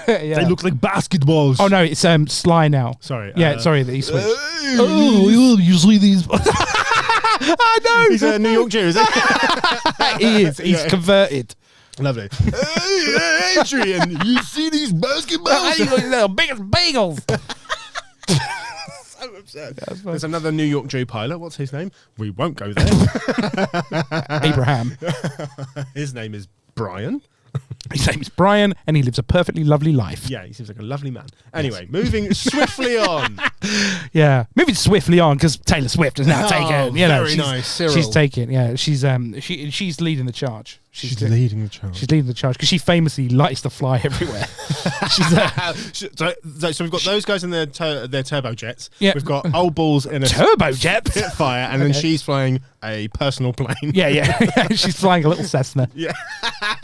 Speaker 2: They look like basketballs.
Speaker 3: Oh no, it's Sly now.
Speaker 2: Sorry.
Speaker 3: Sorry that he switched.
Speaker 2: You see these.
Speaker 3: I know.
Speaker 2: He's a New York Jew, is he?
Speaker 3: He is. He's converted.
Speaker 2: Lovely. Hey, Adrian, you see these basketballs?
Speaker 3: The biggest bagels.
Speaker 2: So absurd. There's another New York Jew pilot. What's his name? We won't go there.
Speaker 3: Abraham.
Speaker 2: His name is Brian.
Speaker 3: His name is Brian, and he lives a perfectly lovely life.
Speaker 2: Yeah, he seems like a lovely man. Anyway, moving swiftly on.
Speaker 3: Yeah, moving swiftly on because Taylor Swift has now taken. You know,
Speaker 2: very nice. Cyril.
Speaker 3: She's taken. Yeah, she's leading the charge.
Speaker 2: She's leading the charge.
Speaker 3: She's leading the charge because she famously likes to fly everywhere.
Speaker 2: So we've got those guys in their turbojets.
Speaker 3: Yeah.
Speaker 2: We've got old balls in a
Speaker 3: turbojet
Speaker 2: Spitfire, and then she's flying a personal plane.
Speaker 3: Yeah. She's flying a little Cessna.
Speaker 2: Yeah.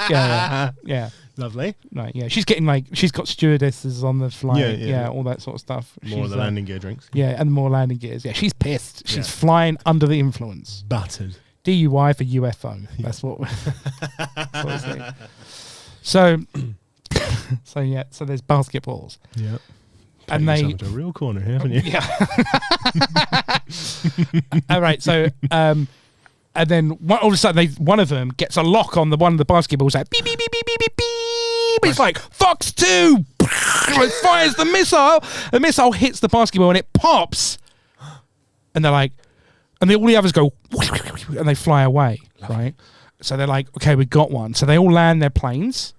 Speaker 3: Yeah.
Speaker 2: Lovely.
Speaker 3: Right. Yeah. She's got stewardesses on the flight. Yeah. All that sort of stuff.
Speaker 2: More of the landing gear drinks.
Speaker 3: Yeah, and more landing gears. Yeah. She's pissed. She's flying under the influence.
Speaker 2: Battered.
Speaker 3: DUI for UFO. That's what we're saying. So there's basketballs.
Speaker 2: Yeah.
Speaker 3: And they
Speaker 2: into a real corner here, haven't you?
Speaker 3: Yeah. All right. So and then all of a sudden one of them gets a lock on one of the basketballs. Like beep beep beep beep beep beep beep. It's like Fox 2. It fires the missile. The missile hits the basketball and it pops. And they're like. And all the others go, and they fly away, right? So they're like, okay, we got one. So they all land their planes.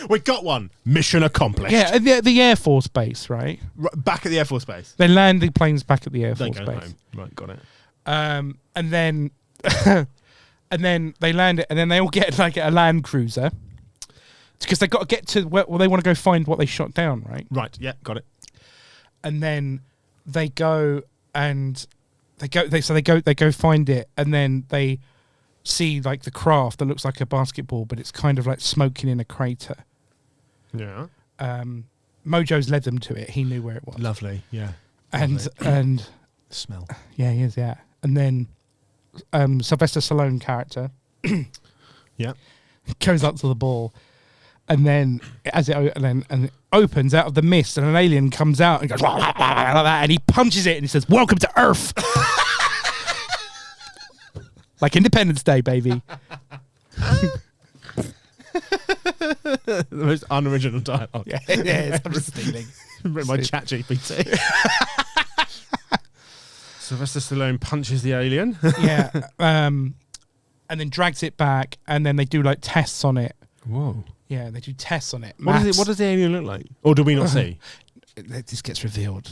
Speaker 2: We got one. Mission accomplished.
Speaker 3: Yeah, the Air Force Base, right?
Speaker 2: Back at the Air Force Base.
Speaker 3: They land the planes back at the Air Force Base.
Speaker 2: Home. Right, got it.
Speaker 3: And then, and then they land it, and then they all get like a Land Cruiser because they got to get to where they want to go find what they shot down, right?
Speaker 2: Right. Yeah, got it.
Speaker 3: And then. They go find it, and then they see like the craft that looks like a basketball, but it's kind of like smoking in a crater.
Speaker 2: Yeah.
Speaker 3: Mojo's led them to it. He knew where it was.
Speaker 2: Lovely. Yeah.
Speaker 3: And
Speaker 2: smell.
Speaker 3: Yeah, he is. Yeah. And then Sylvester Stallone character.
Speaker 2: Yeah.
Speaker 3: Goes up to the ball. And then it opens out of the mist, and an alien comes out and goes like that, and he punches it, and he says, "Welcome to Earth," like Independence Day, baby.
Speaker 2: The most unoriginal dialogue.
Speaker 3: Yeah, it is. I'm just stealing.
Speaker 2: My chat GPT. Sylvester Stallone punches the alien.
Speaker 3: Yeah, and then drags it back, and then they do like tests on it.
Speaker 2: Whoa.
Speaker 3: Yeah, they do tests on it.
Speaker 2: What does the alien look like? Or do we not see?
Speaker 3: This gets revealed.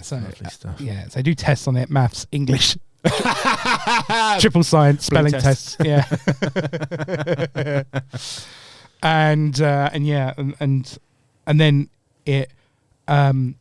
Speaker 3: So,
Speaker 2: lovely stuff.
Speaker 3: Yeah, so they do tests on it: maths, English, triple science, spelling tests. Yeah. and then it and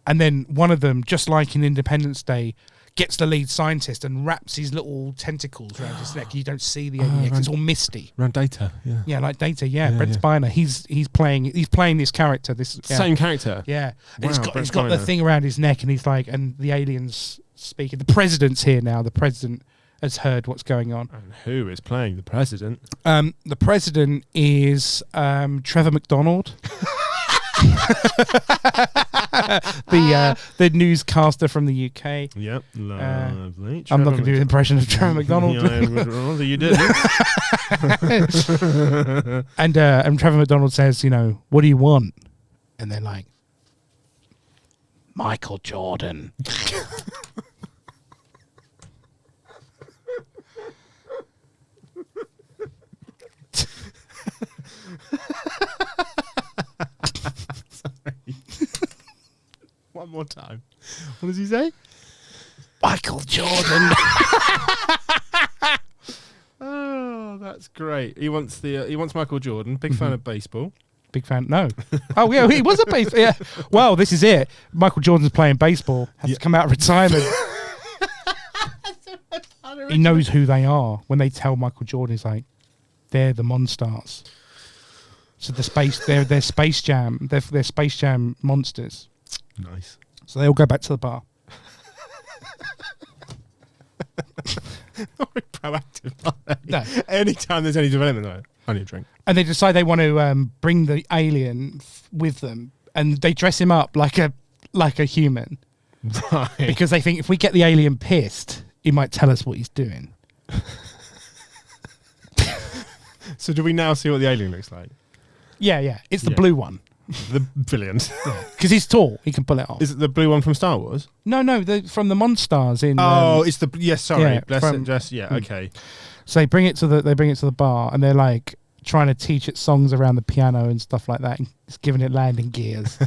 Speaker 3: then one of them, just like in Independence Day, gets the lead scientist and wraps his little tentacles around his neck. You don't see the alien. It's all misty.
Speaker 2: Around Data, yeah.
Speaker 3: Yeah, like Data. Yeah, Brent Spiner. He's playing this character.
Speaker 2: Same character.
Speaker 3: Yeah,
Speaker 2: wow,
Speaker 3: he's got the thing around his neck, and he's like, and the alien's speaking. The president's here now. The president has heard what's going on.
Speaker 2: And who is playing the president?
Speaker 3: The president is Trevor McDonald. the newscaster from the UK.
Speaker 2: Yep, lovely.
Speaker 3: I'm not going to do an impression of Trevor McDonald.
Speaker 2: You did.
Speaker 3: And Trevor McDonald says, what do you want? And they're like, Michael Jordan.
Speaker 2: more time. What does he say?
Speaker 3: Michael Jordan.
Speaker 2: Oh, that's great. He wants Michael Jordan. Big fan of baseball.
Speaker 3: Big fan. No. Oh, yeah, he was a baseball. Yeah. Well, this is it. Michael Jordan's playing baseball. Has to come out of retirement. He knows who they are. When they tell Michael Jordan, he's like, they're the Monstars. So they're Space Jam. They're Space Jam monsters.
Speaker 2: Nice.
Speaker 3: So they all go back to the bar.
Speaker 2: Not very proactive, are they?
Speaker 3: No.
Speaker 2: Anytime there's any development, though, I need a drink.
Speaker 3: And they decide they want to bring the alien with them, and they dress him up like a human,
Speaker 2: Right.
Speaker 3: because they think if we get the alien pissed, he might tell us what he's doing.
Speaker 2: So do we now see what the alien looks like?
Speaker 3: Yeah. It's the
Speaker 2: Yeah.
Speaker 3: blue one.
Speaker 2: Brilliant.
Speaker 3: Because he's tall. He can pull it off.
Speaker 2: Is it the blue one from Star Wars?
Speaker 3: No, from the Monstars in...
Speaker 2: It's the... Yes, sorry.
Speaker 3: yeah,
Speaker 2: Bless it. Just, okay.
Speaker 3: So they bring it to the bar, and they're like trying to teach it songs around the piano and stuff like that. And it's giving it landing gears.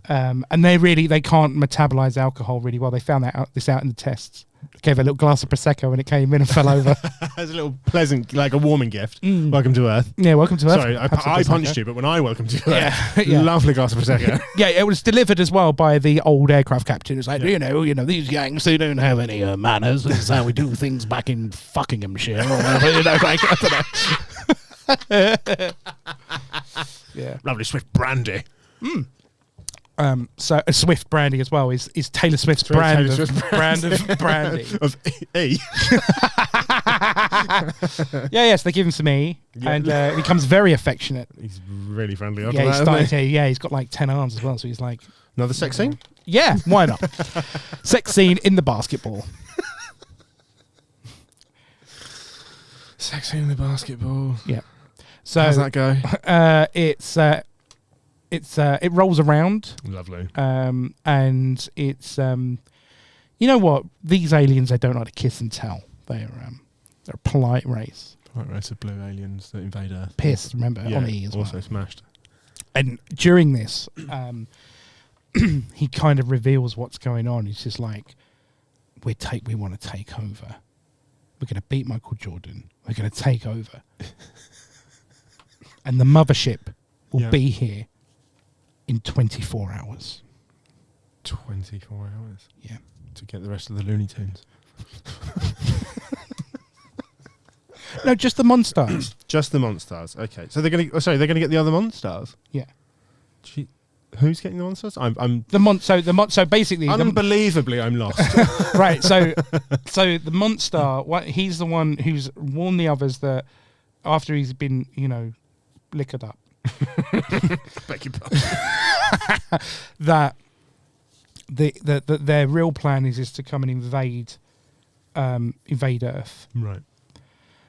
Speaker 3: And they can't metabolize alcohol really well. They found this out in the tests. Gave it a little glass of Prosecco when it came in and fell over.
Speaker 2: As a little pleasant, like a warming gift. Welcome to Earth.
Speaker 3: Yeah, welcome to Earth.
Speaker 2: Sorry, I punched you, but when I welcome to Earth,
Speaker 3: Yeah.
Speaker 2: lovely glass of Prosecco.
Speaker 3: Yeah, it was delivered as well by the old aircraft captain. It's like, you know, these Yanks, they don't have any manners. This is how we do things back in Fuckinghamshire. Or whatever, like, I don't know. Yeah.
Speaker 2: Lovely swift brandy.
Speaker 3: So a Swift brandy as well is Taylor Swift's brand of brandy.
Speaker 2: Of E.
Speaker 3: Yes, they give him some E, and he becomes very affectionate.
Speaker 2: He's really friendly after
Speaker 3: Yeah,
Speaker 2: that,
Speaker 3: he's
Speaker 2: isn't
Speaker 3: starting
Speaker 2: he?
Speaker 3: to, he's got like 10 arms as well, so he's like...
Speaker 2: Another sex scene?
Speaker 3: Yeah, why not? Sex scene in the basketball.
Speaker 2: Sex scene in the basketball.
Speaker 3: Yeah. So
Speaker 2: how's that go?
Speaker 3: It rolls around.
Speaker 2: Lovely.
Speaker 3: And it's you know what? These aliens, they don't like to kiss and tell. They're a polite race.
Speaker 2: Polite race of blue aliens that invade Earth.
Speaker 3: Pissed, remember, on E as well.
Speaker 2: Also smashed.
Speaker 3: And during this, he kind of reveals what's going on. He's just like, we want to take over. We're going to beat Michael Jordan. We're going to take over. And the mothership will be here in 24 hours.
Speaker 2: 24 hours?
Speaker 3: Yeah.
Speaker 2: To get the rest of the Looney Tunes.
Speaker 3: No, just the Monstars.
Speaker 2: Just the Monstars. Okay. So they're going to get the other Monstars?
Speaker 3: Yeah.
Speaker 2: Who's getting the Monstars?
Speaker 3: So basically,
Speaker 2: unbelievably, I'm lost.
Speaker 3: Right. So the Monster, he's the one who's warned the others that after he's been, liquored up,
Speaker 2: Beg your pardon.
Speaker 3: that their real plan is to come and invade Earth.
Speaker 2: Right.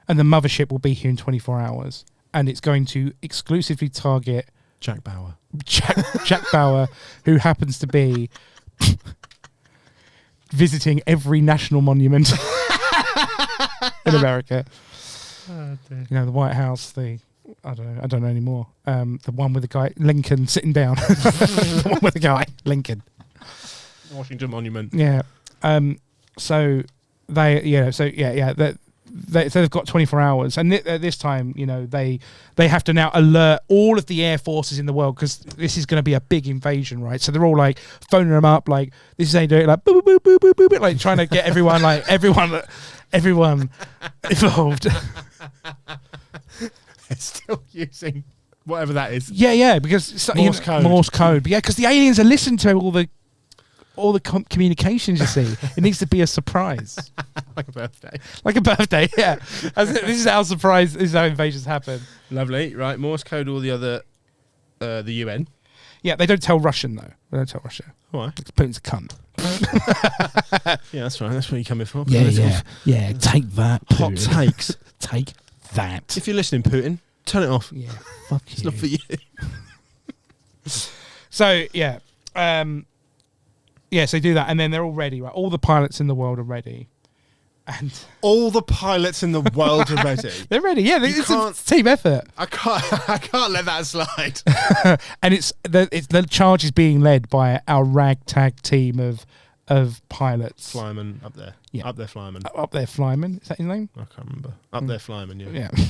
Speaker 3: And the mothership will be here in 24 hours, and it's going to exclusively target
Speaker 2: Jack Bauer.
Speaker 3: Jack Bauer, who happens to be visiting every national monument in America.
Speaker 2: Oh, dear.
Speaker 3: The White House, I don't know anymore. The one with the guy Lincoln sitting down. The one with the guy Lincoln.
Speaker 2: Washington Monument.
Speaker 3: Yeah. So they've got 24 hours, and at this time, they have to now alert all of the air forces in the world, because this is going to be a big invasion, right? So they're all like phoning them up, like, this is how you do it, like boop, boop, boop, boop, boop, boop, like trying to get everyone everyone involved.
Speaker 2: They're still using whatever that is.
Speaker 3: Yeah, because it's
Speaker 2: Morse code.
Speaker 3: Morse code. But yeah, because the aliens are listening to all the communications. You see, it needs to be a surprise.
Speaker 2: Like a birthday.
Speaker 3: Like a birthday, yeah. This is how invasions happen.
Speaker 2: Lovely. Right, Morse code all the other, the UN.
Speaker 3: Yeah, they don't tell Russian, though. They don't tell Russia.
Speaker 2: Why?
Speaker 3: Putin's a cunt.
Speaker 2: Yeah, that's right. That's what you're coming for.
Speaker 3: Yeah, take that,
Speaker 2: Hot takes.
Speaker 3: Take that.
Speaker 2: If you're listening, Putin, turn it off.
Speaker 3: Yeah, fuck
Speaker 2: It's
Speaker 3: you.
Speaker 2: not for you.
Speaker 3: So, yeah. So they do that, and then they're all ready, right? All the pilots in the world are ready. And
Speaker 2: all the pilots in the world are ready.
Speaker 3: They're ready. Yeah, it's a team effort.
Speaker 2: I can't let that slide.
Speaker 3: And the charge is being led by our ragtag team of pilots.
Speaker 2: Flyman up there.
Speaker 3: Yeah.
Speaker 2: Up there, Flyman.
Speaker 3: Up there, Flyman. Is that his name?
Speaker 2: I can't remember. Up there, Flyman, yeah.
Speaker 3: Yeah.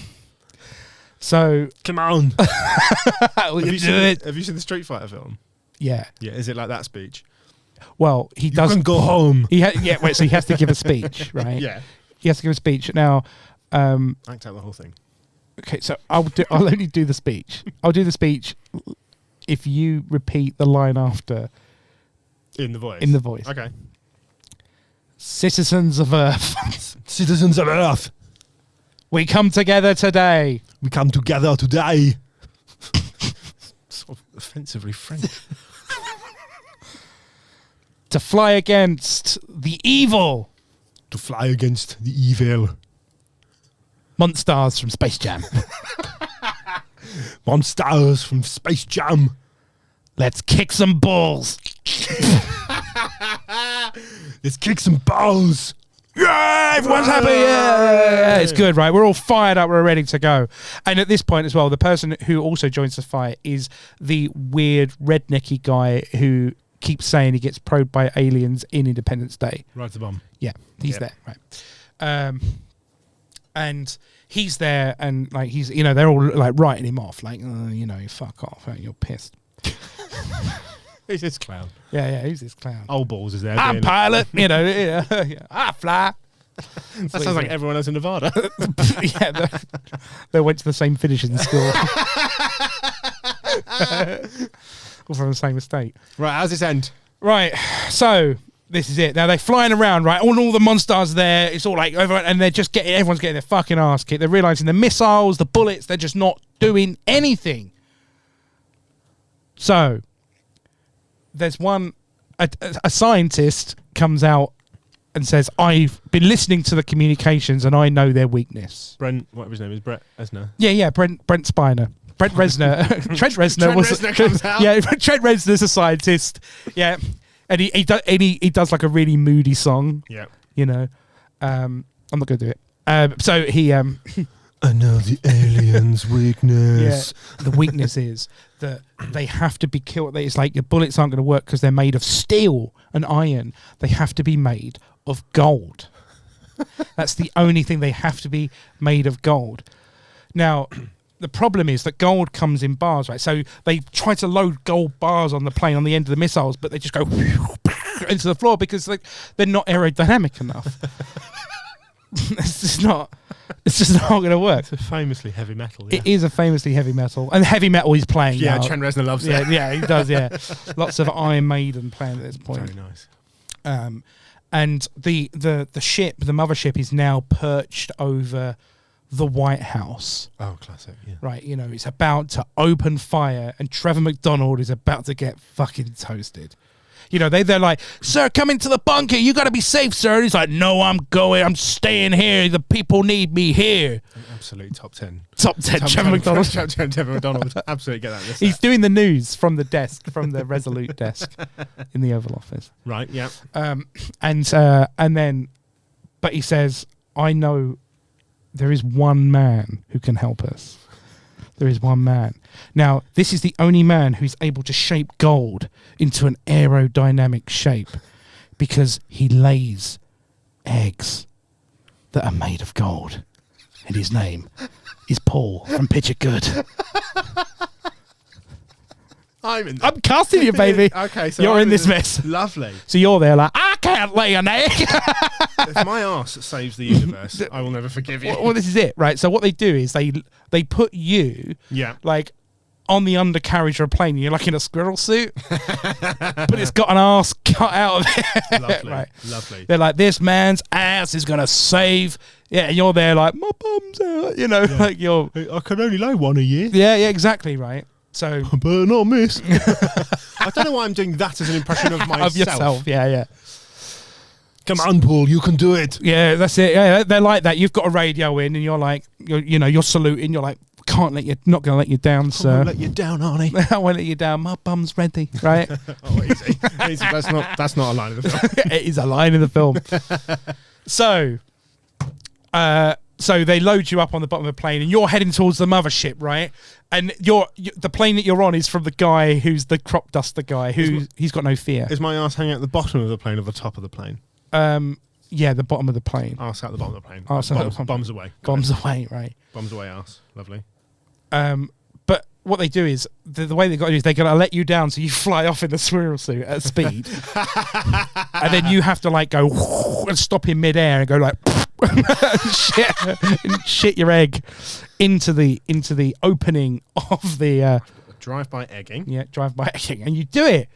Speaker 3: So...
Speaker 2: Come on.
Speaker 3: Have you
Speaker 2: seen the Street Fighter film?
Speaker 3: Yeah.
Speaker 2: Yeah, is it like that speech?
Speaker 3: Well, he does...
Speaker 2: You can go home.
Speaker 3: So he has to give a speech, right?
Speaker 2: Yeah.
Speaker 3: He has to give a speech. Now...
Speaker 2: act out the whole thing.
Speaker 3: Okay, so I'll only do the speech. I'll do the speech if you repeat the line after...
Speaker 2: In the voice?
Speaker 3: In the voice.
Speaker 2: Okay.
Speaker 3: Citizens of Earth.
Speaker 2: Citizens of Earth.
Speaker 3: We come together today.
Speaker 2: We come together today. Sort of offensively French.
Speaker 3: To fly against the evil.
Speaker 2: To fly against the evil.
Speaker 3: Monsters from Space Jam.
Speaker 2: Monsters from Space Jam.
Speaker 3: Let's kick some balls.
Speaker 2: Let's kick some balls.
Speaker 3: Yeah, everyone's happy. Yeah, it's good, right? We're all fired up. We're ready to go. And at this point as well, the person who also joins the fight is the weird rednecky guy who keeps saying he gets probed by aliens in Independence Day.
Speaker 2: Rides the bomb.
Speaker 3: Yeah, he's there, right? And he's there, and like he's, they're all like writing him off, like, fuck off, you're pissed.
Speaker 2: Who's this clown?
Speaker 3: Yeah, who's this clown?
Speaker 2: Old Balls is there.
Speaker 3: I'm pilot, I fly.
Speaker 2: That sounds like everyone else in Nevada.
Speaker 3: Yeah, they went to the same finishing school. All from the same estate.
Speaker 2: Right, how's this end?
Speaker 3: Right, so this is it. Now they're flying around, right? All the monsters there. It's all like everyone, and everyone's getting their fucking ass kicked. They're realizing the missiles, the bullets, they're just not doing anything. So there's a scientist comes out and says, I've been listening to the communications and I know their weakness.
Speaker 2: Brent, whatever his name is, Brett Reznor.
Speaker 3: Yeah, Brent Spiner. Brent Reznor. Trent Reznor
Speaker 2: comes out.
Speaker 3: Yeah, Trent Reznor's a scientist. Yeah. And he does like a really moody song.
Speaker 2: Yeah.
Speaker 3: I'm not gonna do it. So he
Speaker 2: I know the alien's weakness.
Speaker 3: Yeah, the weakness is that they have to be killed. It's like your bullets aren't going to work because they're made of steel and iron. They have to be made of gold. That's the only thing. They have to be made of gold. Now, the problem is that gold comes in bars, right? So they try to load gold bars on the plane on the end of the missiles, but they just go into the floor because they're not aerodynamic enough. It's just not going to work.
Speaker 2: It's a famously heavy metal. Yeah.
Speaker 3: It is a famously heavy metal, and heavy metal he's playing.
Speaker 2: Yeah,
Speaker 3: now.
Speaker 2: Trent Reznor loves it.
Speaker 3: Yeah, he does. Yeah, lots of Iron Maiden playing at this point.
Speaker 2: Very nice.
Speaker 3: And the ship, the mothership, is now perched over the White House.
Speaker 2: Oh, classic. Yeah.
Speaker 3: Right, it's about to open fire, and Trevor McDonald is about to get fucking toasted. They're like, sir, come into the bunker. You got to be safe, sir. And he's like, no, I'm staying here. The people need me here.
Speaker 2: An absolute top 10.
Speaker 3: Top 10, Trevor McDonald.
Speaker 2: Trevor McDonald. Absolutely get that.
Speaker 3: He's doing the news from the desk, from the Resolute desk in the Oval Office.
Speaker 2: Right, yeah.
Speaker 3: But he says, I know there is one man who can help us. There is one man. Now, this is the only man who's able to shape gold into an aerodynamic shape because he lays eggs that are made of gold. And his name is Paul from Picture Good.
Speaker 2: I'm
Speaker 3: casting you, baby.
Speaker 2: Okay, so
Speaker 3: you're in this mess.
Speaker 2: Lovely.
Speaker 3: So you're there like, I can't lay an egg.
Speaker 2: If my arse saves the universe, I will never forgive you.
Speaker 3: Well, this is it, right? So what they do is they put you, like, on the undercarriage of a plane. You're like in a squirrel suit, but it's got an arse cut out of it.
Speaker 2: Lovely,
Speaker 3: right?
Speaker 2: Lovely.
Speaker 3: They're like, this man's ass is gonna save. Yeah, and you're there like, my bum's out. Like you're.
Speaker 2: I can only lay one a year.
Speaker 3: Yeah, exactly, right. So,
Speaker 2: but not miss. I don't know why I'm doing that as an impression of myself.
Speaker 3: Of yourself, yeah.
Speaker 2: Come on, Paul, you can do it.
Speaker 3: Yeah, that's it. Yeah, they're like that. You've got a radio in, and you're like, you're saluting. You're like, not going to let you down, sir.
Speaker 2: I won't let you down, Arnie.
Speaker 3: I won't let you down. My bum's ready, right?
Speaker 2: Oh, easy. That's not a line of the film.
Speaker 3: It is a line in the film. So, So they load you up on the bottom of the plane, and you're heading towards the mothership, right? And the plane that you're on is from the guy who's the crop duster guy, he's got no fear.
Speaker 2: Is my arse hanging out the bottom of the plane or the top of the plane?
Speaker 3: Yeah, the bottom of the plane.
Speaker 2: Arse out the bottom of the plane.
Speaker 3: Arse
Speaker 2: bombs away.
Speaker 3: Bombs away, right.
Speaker 2: Bombs away, arse. Lovely.
Speaker 3: But what they do is, the way they got to do is they're going to let you down so you fly off in the swirl suit at speed. And then you have to like go and stop in midair and go like and shit your egg into the opening of the
Speaker 2: drive-by egging.
Speaker 3: Yeah, drive-by egging. And you do it.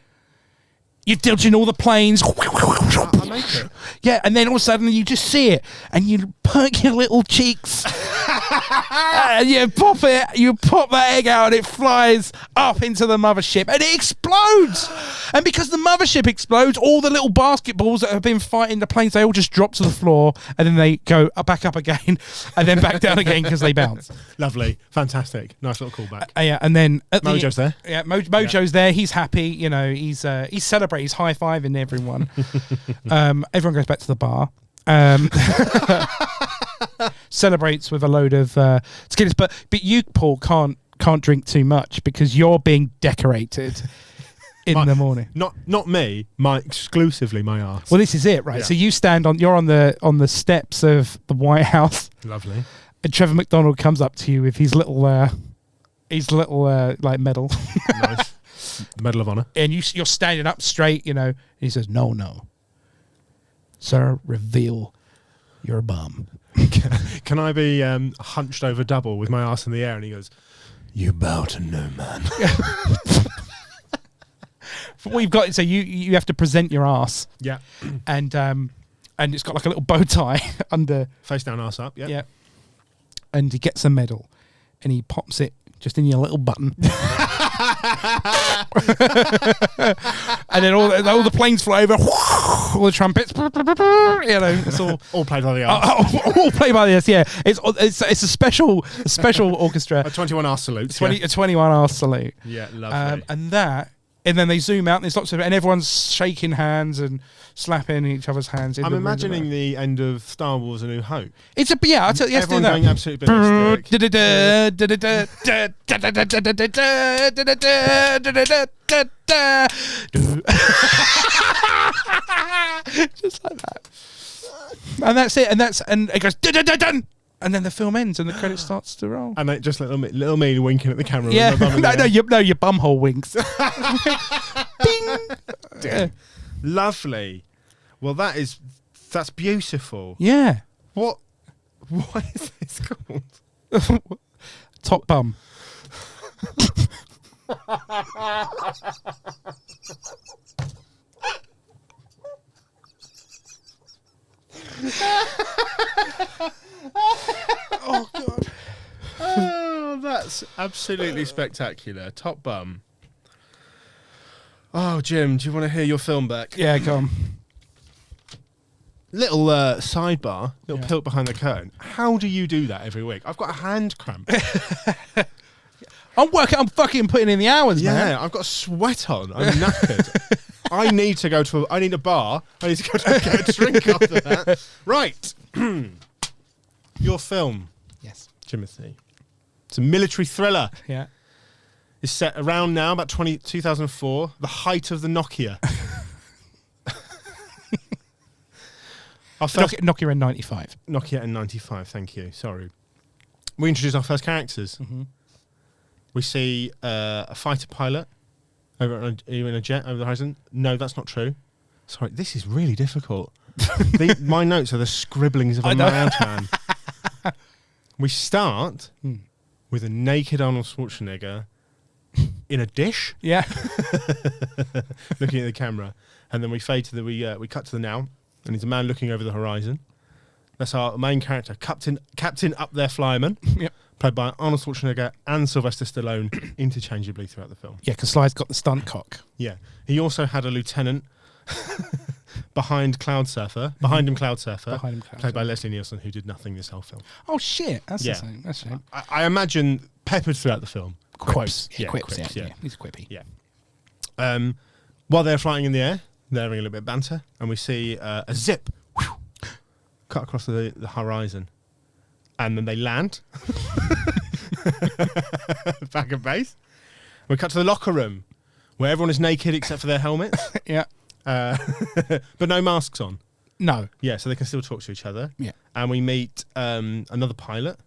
Speaker 3: You're dodging all the planes.
Speaker 2: I make it.
Speaker 3: Yeah, and then all of a sudden you just see it, and you perk your little cheeks, and you pop that egg out, and it flies up into the mothership, and it explodes. And because the mothership explodes, all the little basketballs that have been fighting the planes, they all just drop to the floor, and then they go back up again, and then back down again because they bounce.
Speaker 2: Lovely, fantastic, nice little callback.
Speaker 3: Yeah, and then
Speaker 2: Mojo's there.
Speaker 3: Yeah, Mojo's there. He's happy. You know, he's celebrating. He's high-fiving everyone. Everyone goes back to the bar. Celebrates with a load of skittles, but you, Paul, can't drink too much because you're being decorated in the morning.
Speaker 2: Not me. Exclusively my arse.
Speaker 3: Well, this is it, right?
Speaker 2: Yeah.
Speaker 3: So you you're on the steps of the White House.
Speaker 2: Lovely.
Speaker 3: And Trevor McDonald comes up to you with his little like medal.
Speaker 2: Nice. Medal of Honor.
Speaker 3: And you're standing up straight, you know. And he says, "No, sir, reveal your bum."
Speaker 2: Can I be hunched over double with my arse in the air? And he goes, "You bow to no man."
Speaker 3: For what you've got, so you have to present your ass.
Speaker 2: Yeah.
Speaker 3: And it's got like a little bow tie under.
Speaker 2: Face down, arse up. Yeah.
Speaker 3: Yeah. And he gets a medal, and he pops it just in your little button. And then all the planes fly over, all the trumpets, you know, it's
Speaker 2: all played by the arse.
Speaker 3: All played by the arse. Yeah, it's a special orchestra.
Speaker 2: A 21 arse salute.
Speaker 3: A 21 arse salute.
Speaker 2: Yeah, lovely.
Speaker 3: And then they zoom out, and there's lots of, and everyone's shaking hands and slapping each other's hands.
Speaker 2: I'm imagining the end of Star Wars: A New Hope.
Speaker 3: I'll tell you,
Speaker 2: everyone going absolutely ballistic.
Speaker 3: Just like that. And that's it. And it goes dun. And then the film ends and the credit starts to roll.
Speaker 2: And just little me winking at the camera.
Speaker 3: Yeah, your bumhole winks. Bing. Yeah.
Speaker 2: Lovely. Well, that's beautiful.
Speaker 3: Yeah.
Speaker 2: What is this called?
Speaker 3: Top bum.
Speaker 2: Oh God! Oh, that's absolutely spectacular. Top bum. Oh, Jim, do you want to hear your film back?
Speaker 3: Yeah, go on.
Speaker 2: Little sidebar, little tilt behind the curtain. How do you do that every week? I've got a hand cramp.
Speaker 3: I'm fucking putting in the hours, man.
Speaker 2: Yeah, I've got a sweat on. I'm knackered. I need a bar. I need to go to get a drink after that. Right. Your film.
Speaker 3: Yes.
Speaker 2: Timothy. It's a military thriller.
Speaker 3: Yeah.
Speaker 2: It's set around now, about 2004, the height of the Nokia.
Speaker 3: Nokia in 95.
Speaker 2: Nokia in 95, thank you. Sorry. We introduce our first characters.
Speaker 3: Mm-hmm.
Speaker 2: We see a fighter pilot in a jet over the horizon. No, that's not true. Sorry, this is really difficult. My notes are the scribblings of a madman. We start with a naked Arnold Schwarzenegger in a dish.
Speaker 3: Yeah.
Speaker 2: Looking at the camera. And then we fade to we cut to the now. And he's a man looking over the horizon. That's our main character, Captain Up There Flyman.
Speaker 3: Yep.
Speaker 2: Played by Arnold Schwarzenegger and Sylvester Stallone interchangeably throughout the film.
Speaker 3: Yeah, because Sly's got the stunt cock.
Speaker 2: Yeah. He also had a lieutenant behind him, Cloud Surfer, played by Leslie Nielsen, who did nothing this whole film.
Speaker 3: Oh, shit. That's the same. That's shame.
Speaker 2: I imagine peppered throughout the film.
Speaker 3: Quips.
Speaker 2: Yeah,
Speaker 3: quips.
Speaker 2: Yeah.
Speaker 3: He's quippy.
Speaker 2: Yeah. While they're flying in the air, they're having a little bit of banter, and we see a zip cut across the horizon. and then they land back at base. We cut to the locker room where everyone is naked except for their helmets.
Speaker 3: Yeah.
Speaker 2: But no masks on.
Speaker 3: No.
Speaker 2: Yeah, so they can still talk to each other.
Speaker 3: Yeah.
Speaker 2: And we meet another pilot,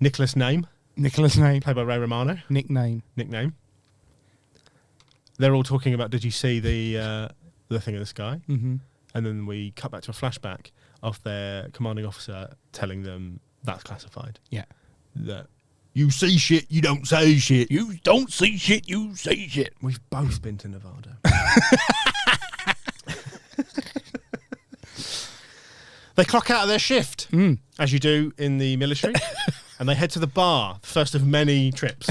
Speaker 2: Nicholas Name, played by Ray Romano.
Speaker 3: Nickname.
Speaker 2: They're all talking about, did you see the thing in the sky?
Speaker 3: Mm-hmm.
Speaker 2: And then we cut back to a flashback of their commanding officer telling them that's classified.
Speaker 3: Yeah.
Speaker 2: That you see shit, you don't say shit.
Speaker 3: You don't see shit, you say shit.
Speaker 2: We've both been to Nevada. They clock out of their shift, as you do in the military, and they head to the bar, the first of many trips.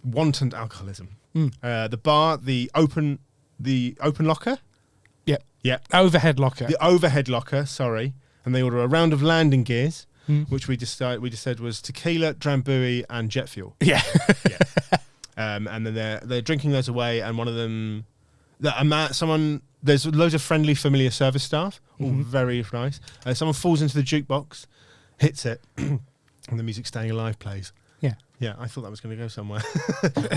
Speaker 2: Wanton alcoholism. The bar, the open locker.
Speaker 3: Yep.
Speaker 2: Yep.
Speaker 3: Overhead locker.
Speaker 2: The overhead locker, sorry. And they order a round of landing gears, which we just said was tequila, drambuie, and jet fuel.
Speaker 3: Yeah.
Speaker 2: Yeah. And then they're drinking those away, and one of them, there's loads of friendly, familiar service staff, all very nice. Someone falls into the jukebox, hits it, and the Music Staying Alive plays.
Speaker 3: Yeah.
Speaker 2: Yeah, I thought that was going to go somewhere.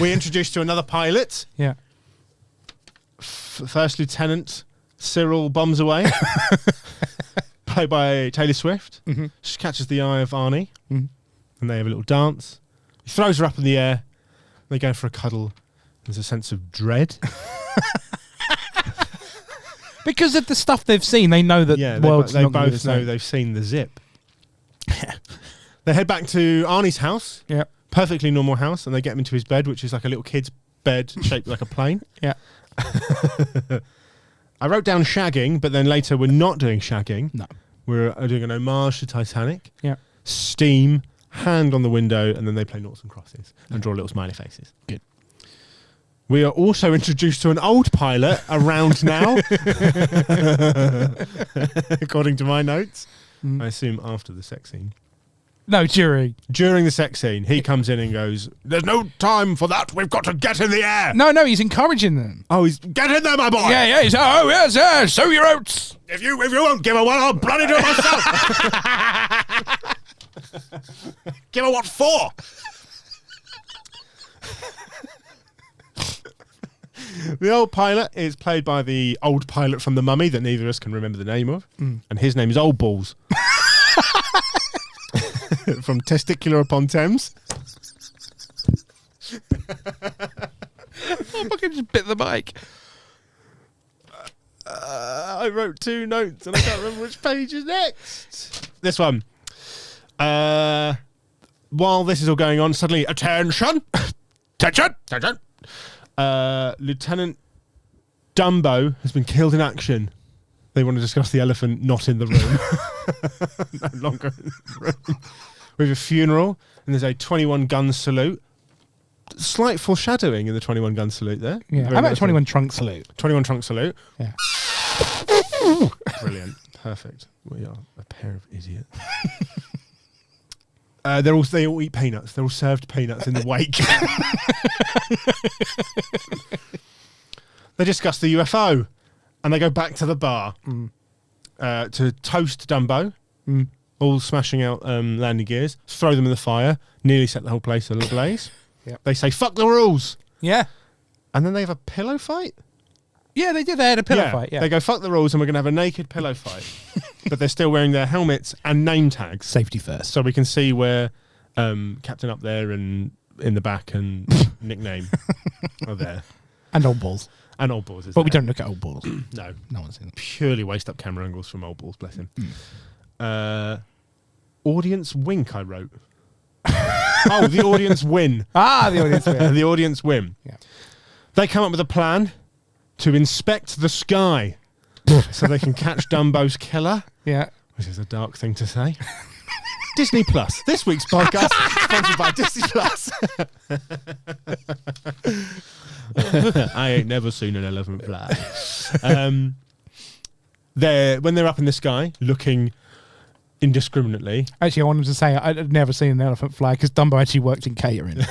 Speaker 2: We introduced to another pilot.
Speaker 3: Yeah.
Speaker 2: First Lieutenant Cyril Bombs Away, played by Taylor Swift. She catches the eye of Arnie, and they have a little dance. He throws her up in the air. They go for a cuddle. There's a sense of dread.
Speaker 3: Because of the stuff they've seen, they know that the world's
Speaker 2: they
Speaker 3: not gonna be
Speaker 2: both
Speaker 3: the
Speaker 2: know
Speaker 3: same.
Speaker 2: they've seen the zip. They head back to Arnie's house.
Speaker 3: Yeah.
Speaker 2: Perfectly normal house, and they get him into his bed, which is like a little kid's bed shaped like a plane.
Speaker 3: Yeah.
Speaker 2: I wrote down shagging, but then later we're not doing shagging.
Speaker 3: No.
Speaker 2: We're doing an homage to Titanic.
Speaker 3: Yeah.
Speaker 2: Steam, hand on the window, and then they play noughts and crosses and draw little smiley faces.
Speaker 3: Good.
Speaker 2: We are also introduced to an old pilot around now, according to my notes. I assume after the sex scene.
Speaker 3: No, during.
Speaker 2: During the sex scene, he comes in and goes, "There's no time for that. We've got to get in the air."
Speaker 3: No, he's encouraging them.
Speaker 2: Oh, he's get in there, my boy.
Speaker 3: Yeah, he's, oh, yes, sow your oats.
Speaker 2: If you won't give her one, I'll bloody do it myself. Give her what for? The old pilot is played by the old pilot from The Mummy that neither of us can remember the name of, and his name is Old Balls. From Testicular upon Thames.
Speaker 3: I fucking just bit the mic.
Speaker 2: I wrote 2 notes and I can't remember which page is next. This one. While this is all going on, suddenly, attention! Attention! Lieutenant Dumbo has been killed in action. They want to discuss the elephant not in the room. No longer in the room. We have a funeral, and there's a 21-gun salute. Slight foreshadowing in the 21-gun salute there.
Speaker 3: Yeah.
Speaker 2: Very
Speaker 3: How about
Speaker 2: nice
Speaker 3: 21 trunk salute?
Speaker 2: 21 trunk salute.
Speaker 3: Yeah.
Speaker 2: Brilliant. Perfect. We are a pair of idiots. They all eat peanuts. They're all served peanuts in the wake. They discuss the UFO, and they go back to the bar to toast Dumbo, all smashing out landing gears, throw them in the fire, nearly set the whole place ablaze.
Speaker 3: Yep.
Speaker 2: They say, "Fuck the rules."
Speaker 3: Yeah.
Speaker 2: And then they have a pillow fight?
Speaker 3: Yeah, they did. They had a pillow fight, yeah.
Speaker 2: They go, "Fuck the rules," and we're going to have a naked pillow fight. But they're still wearing their helmets and name tags.
Speaker 3: Safety first.
Speaker 2: So we can see where Captain Up There and in the back and nickname are there.
Speaker 3: And Old Balls.
Speaker 2: And Old Balls is
Speaker 3: But we
Speaker 2: there.
Speaker 3: don't look at Old Balls.
Speaker 2: No.
Speaker 3: No one's seen them.
Speaker 2: Purely waste up camera angles from Old Balls, bless him. Audience wink, I wrote. Oh, the audience win.
Speaker 3: The audience win.
Speaker 2: The audience win.
Speaker 3: Yeah.
Speaker 2: They come up with a plan to inspect the sky so they can catch Dumbo's killer,
Speaker 3: Yeah.
Speaker 2: which is a dark thing to say. Disney Plus. This week's podcast sponsored by Disney Plus. I ain't never seen an elephant fly. When they're up in the sky looking indiscriminately.
Speaker 3: Actually, I wanted to say I'd never seen an elephant fly because Dumbo actually worked in catering. He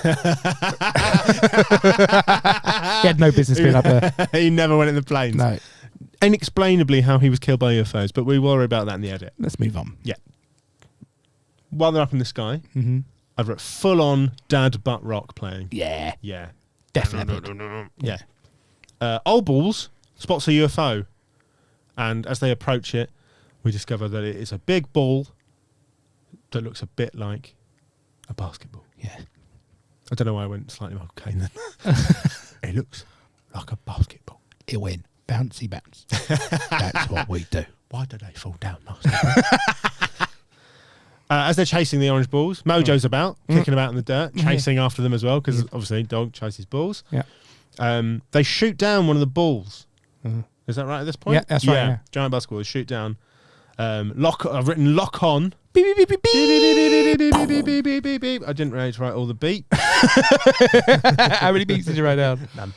Speaker 3: had no business being up there.
Speaker 2: He never went in the planes.
Speaker 3: No.
Speaker 2: Inexplainably how he was killed by UFOs, but we worry about that in the edit.
Speaker 3: Let's move on.
Speaker 2: Yeah. while they're up in the sky, I've got full-on dad butt rock playing.
Speaker 3: Yeah.
Speaker 2: Yeah.
Speaker 3: Definitely.
Speaker 2: Yeah. Old Balls spots a UFO, and as they approach it, we discover that it is a big ball that looks a bit like a basketball.
Speaker 3: Yeah.
Speaker 2: I don't know why I went slightly Michael Caine then. It looks like a basketball.
Speaker 3: It went bouncy bounce. That's what we do.
Speaker 2: Why did they fall down, Master? As they're chasing the orange balls, Mojo's about, kicking about in the dirt, chasing after them as well, because obviously dog chases balls.
Speaker 3: Yeah.
Speaker 2: They shoot down one of the balls. Is that right at this point?
Speaker 3: Yeah, that's right. Yeah.
Speaker 2: Giant basketball. They shoot down. I've written lock on.
Speaker 3: Beep, beep, beep, beep,
Speaker 2: Beep, beep, beep, beep, beep, beep, beep, beep. I didn't really write all the beep.
Speaker 3: How many beeps did you write down?
Speaker 2: None.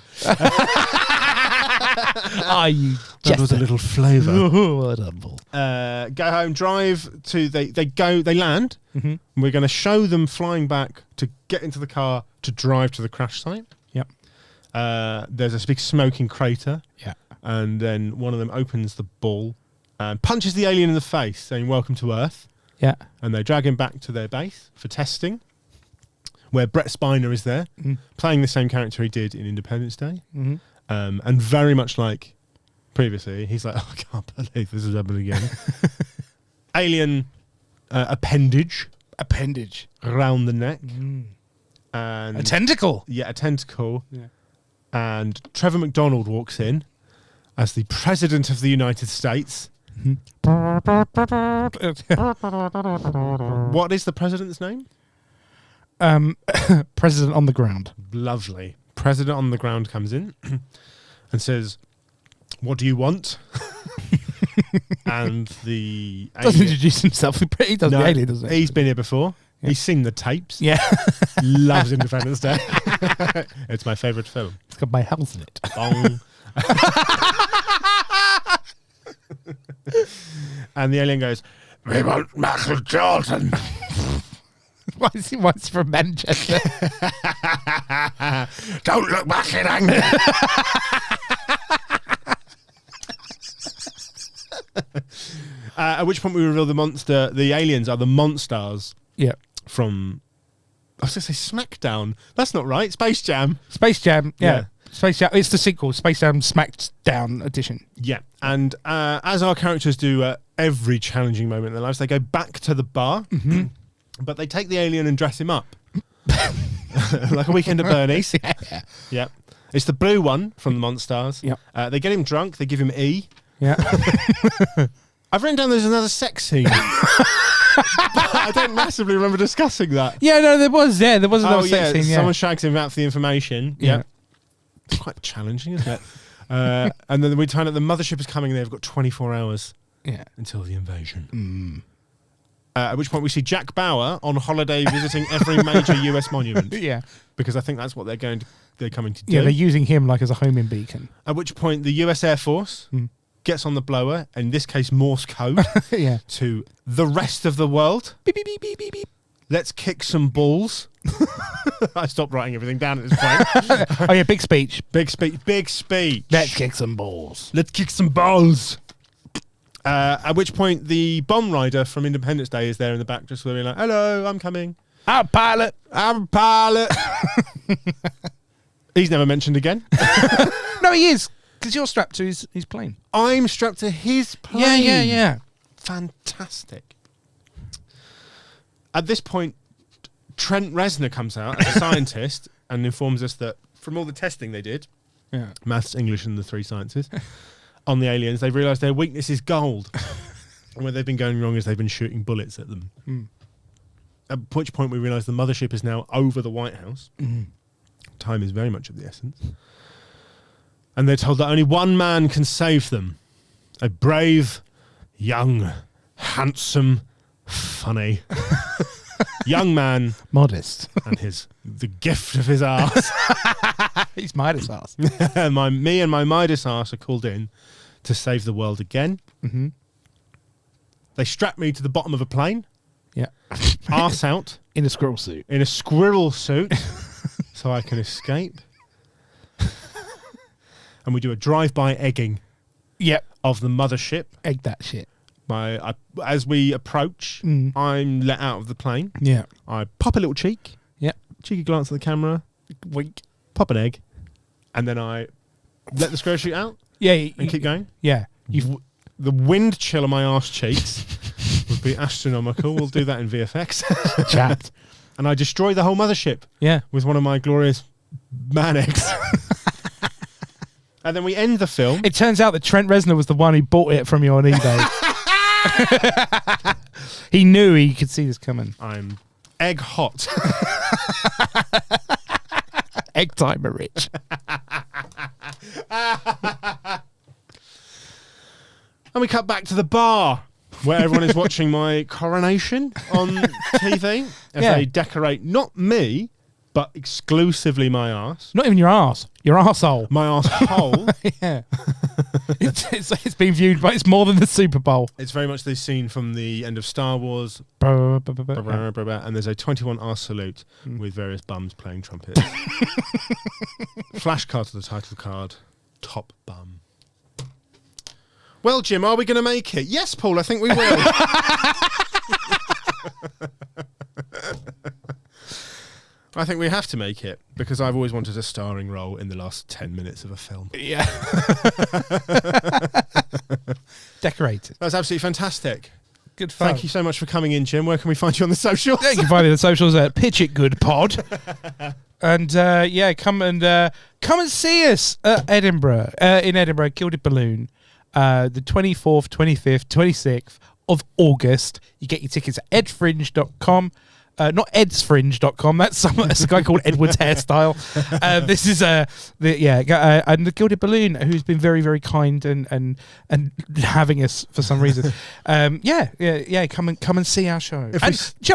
Speaker 3: Are you?
Speaker 2: That was a little flavour.
Speaker 3: Wonderful.
Speaker 2: Go home, drive to they land. And we're going to show them flying back to get into the car to drive to the crash site.
Speaker 3: Yep.
Speaker 2: There's a big smoking crater.
Speaker 3: Yeah.
Speaker 2: And then one of them opens the ball and punches the alien in the face, saying "Welcome to Earth."
Speaker 3: Yeah.
Speaker 2: And they drag him back to their base for testing, where Brett Spiner is there, playing the same character he did in Independence Day. And very much like previously, he's like, "Oh, I can't believe this is happening again." Alien appendage around the neck. And
Speaker 3: A tentacle.
Speaker 2: Yeah, a tentacle.
Speaker 3: Yeah.
Speaker 2: And Trevor McDonald walks in as the President of the United States. What is the President's name?
Speaker 3: President on the ground.
Speaker 2: Lovely. President on the ground comes in and says, "What do you want?" And the
Speaker 3: Doesn't
Speaker 2: alien,
Speaker 3: introduce himself. He does the alien, doesn't he?
Speaker 2: he's been here before.
Speaker 3: Yeah.
Speaker 2: He's seen the tapes.
Speaker 3: Yeah.
Speaker 2: Loves Independence Day. It's my favourite film.
Speaker 3: It's got my house in it.
Speaker 2: Bong. And the alien goes, "We want Michael Jordan."
Speaker 3: Why is he from Manchester?
Speaker 2: Don't look back in anger. At which point we reveal the aliens are the Monstars.
Speaker 3: Yeah.
Speaker 2: From, I was going to say SmackDown. That's not right. Space Jam.
Speaker 3: Space Jam. Yeah.
Speaker 2: Yeah.
Speaker 3: Space Jam. It's the sequel. Space Jam Smackdown edition.
Speaker 2: Yeah. And as our characters do at every challenging moment in their lives, they go back to the bar, but they take the alien and dress him up. Like a weekend at Bernie's.
Speaker 3: Yeah.
Speaker 2: Yeah. It's the blue one from the Monstars.
Speaker 3: Yep.
Speaker 2: They get him drunk. They give him E.
Speaker 3: Yeah.
Speaker 2: I've written down there's another sex scene. But I don't massively remember discussing that.
Speaker 3: Yeah, no, there was another sex scene. Yeah.
Speaker 2: Someone shags him out for the information.
Speaker 3: Yeah.
Speaker 2: It's quite challenging, isn't it? And then we find out the mothership is coming. They've got 24 hours until the invasion. At which point we see Jack Bauer on holiday visiting every major US monument.
Speaker 3: Yeah.
Speaker 2: Because I think that's what they're coming to do.
Speaker 3: Yeah, they're using him like as a homing beacon.
Speaker 2: At which point the US Air Force gets on the blower, in this case Morse code, to the rest of the world.
Speaker 3: Beep, beep, beep, beep, beep, beep.
Speaker 2: Let's kick some balls. I stopped writing everything down at this point.
Speaker 3: Oh yeah, big speech.
Speaker 2: Big speech.
Speaker 3: Let's kick some balls.
Speaker 2: Let's kick some balls. At which point the bomb rider from Independence Day is there in the back, just sort of like, "Hello, I'm coming.
Speaker 3: I'm a pilot.
Speaker 2: I'm a pilot." He's never mentioned again.
Speaker 3: No, he is, because you're strapped to his plane.
Speaker 2: I'm strapped to his plane.
Speaker 3: Yeah.
Speaker 2: Fantastic. At this point, Trent Reznor comes out as a scientist and informs us that from all the testing they did, maths, English, and the 3 sciences, on the aliens, they've realised their weakness is gold. And where they've been going wrong is they've been shooting bullets at them. At which point we realise the mothership is now over the White House. Time is very much of the essence. And they're told that only one man can save them. A brave, young, handsome, funny young man,
Speaker 3: modest,
Speaker 2: and the gift of his arse.
Speaker 3: He's Midas arse.
Speaker 2: Me and my Midas arse are called in to save the world again. They strap me to the bottom of a plane.
Speaker 3: Yeah,
Speaker 2: arse out
Speaker 3: in a squirrel suit.
Speaker 2: So I can escape. And we do a drive-by egging.
Speaker 3: Yep.
Speaker 2: Of the mothership.
Speaker 3: Egg that shit.
Speaker 2: As we approach, I'm let out of the plane.
Speaker 3: Yeah.
Speaker 2: I pop a little cheek.
Speaker 3: Yeah.
Speaker 2: Cheeky glance at the camera.
Speaker 3: Wink.
Speaker 2: Pop an egg. And then I let the square shoot out.
Speaker 3: Yeah.
Speaker 2: And keep going.
Speaker 3: Yeah.
Speaker 2: The wind chill on my arse cheeks would be astronomical. We'll do that in VFX.
Speaker 3: Chapped.
Speaker 2: And I destroy the whole mothership.
Speaker 3: Yeah.
Speaker 2: With one of my glorious man eggs. And then we end the film.
Speaker 3: It turns out that Trent Reznor was the one who bought it from you on eBay. He knew he could see this coming.
Speaker 2: I'm egg hot.
Speaker 3: Egg timer, Rich.
Speaker 2: And we cut back to the bar where everyone is watching my coronation on TV as they decorate not me, but exclusively my arse.
Speaker 3: Not even your arse. Your arsehole.
Speaker 2: My arsehole.
Speaker 3: Yeah. It's been viewed, but it's more than the Super Bowl.
Speaker 2: It's very much the scene from the end of Star Wars. And there's a 21 arse salute with various bums playing trumpets. Flashcard to the title card. Top bum. Well, Jim, are we going to make it? Yes, Paul, I think we will. I think we have to make it because I've always wanted a starring role in the last 10 minutes of a film.
Speaker 3: Yeah. Decorated.
Speaker 2: That's absolutely fantastic.
Speaker 3: Good fun.
Speaker 2: Thank you so much for coming in, Jim. Where can we find you on the socials?
Speaker 3: Yeah, you can find me on the socials at Pitch It Good Pod. And come and see us at Edinburgh, in Edinburgh, Gilded Balloon, the 24th, 25th, 26th of August. You get your tickets at edfringe.com. Not edsfringe.com. That's a guy called Edward's Hairstyle. This is and the Gilded Balloon, who's been very, very kind and having us for some reason. Come and see our show.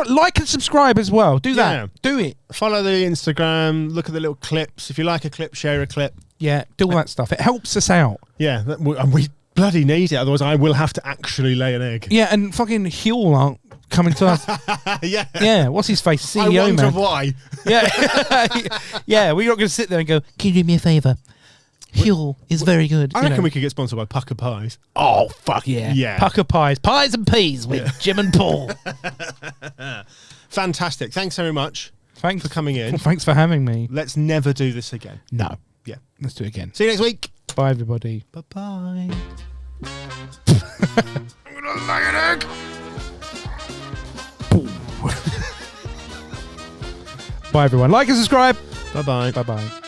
Speaker 3: Like and subscribe as well. Do that.
Speaker 2: Yeah.
Speaker 3: Do it.
Speaker 2: Follow the Instagram. Look at the little clips. If you like a clip, share a clip.
Speaker 3: Yeah, do all that stuff. It helps us out.
Speaker 2: Yeah, we bloody need it. Otherwise, I will have to actually lay an egg.
Speaker 3: Yeah, and fucking Huel aren't coming to us.
Speaker 2: Yeah.
Speaker 3: Yeah, what's his face? CEO,
Speaker 2: I wonder
Speaker 3: man.
Speaker 2: why.
Speaker 3: Yeah. Yeah, we're not going to sit there and go, can you do me a favour? Huel is very good.
Speaker 2: I reckon we could get sponsored by Pucker Pies.
Speaker 3: Oh, fuck yeah.
Speaker 2: Yeah.
Speaker 3: Pucker Pies. Pies and peas with Jim and Paul.
Speaker 2: Fantastic. Thanks very much.
Speaker 3: Thanks
Speaker 2: for coming in.
Speaker 3: Well, thanks for having me.
Speaker 2: Let's never do this again.
Speaker 3: No.
Speaker 2: Yeah.
Speaker 3: Let's do it again.
Speaker 2: See you next week.
Speaker 3: Bye, everybody.
Speaker 2: Bye-bye.
Speaker 3: I'm going to lay an egg. Bye, everyone. Like and subscribe.
Speaker 2: Bye-bye.
Speaker 3: Bye-bye.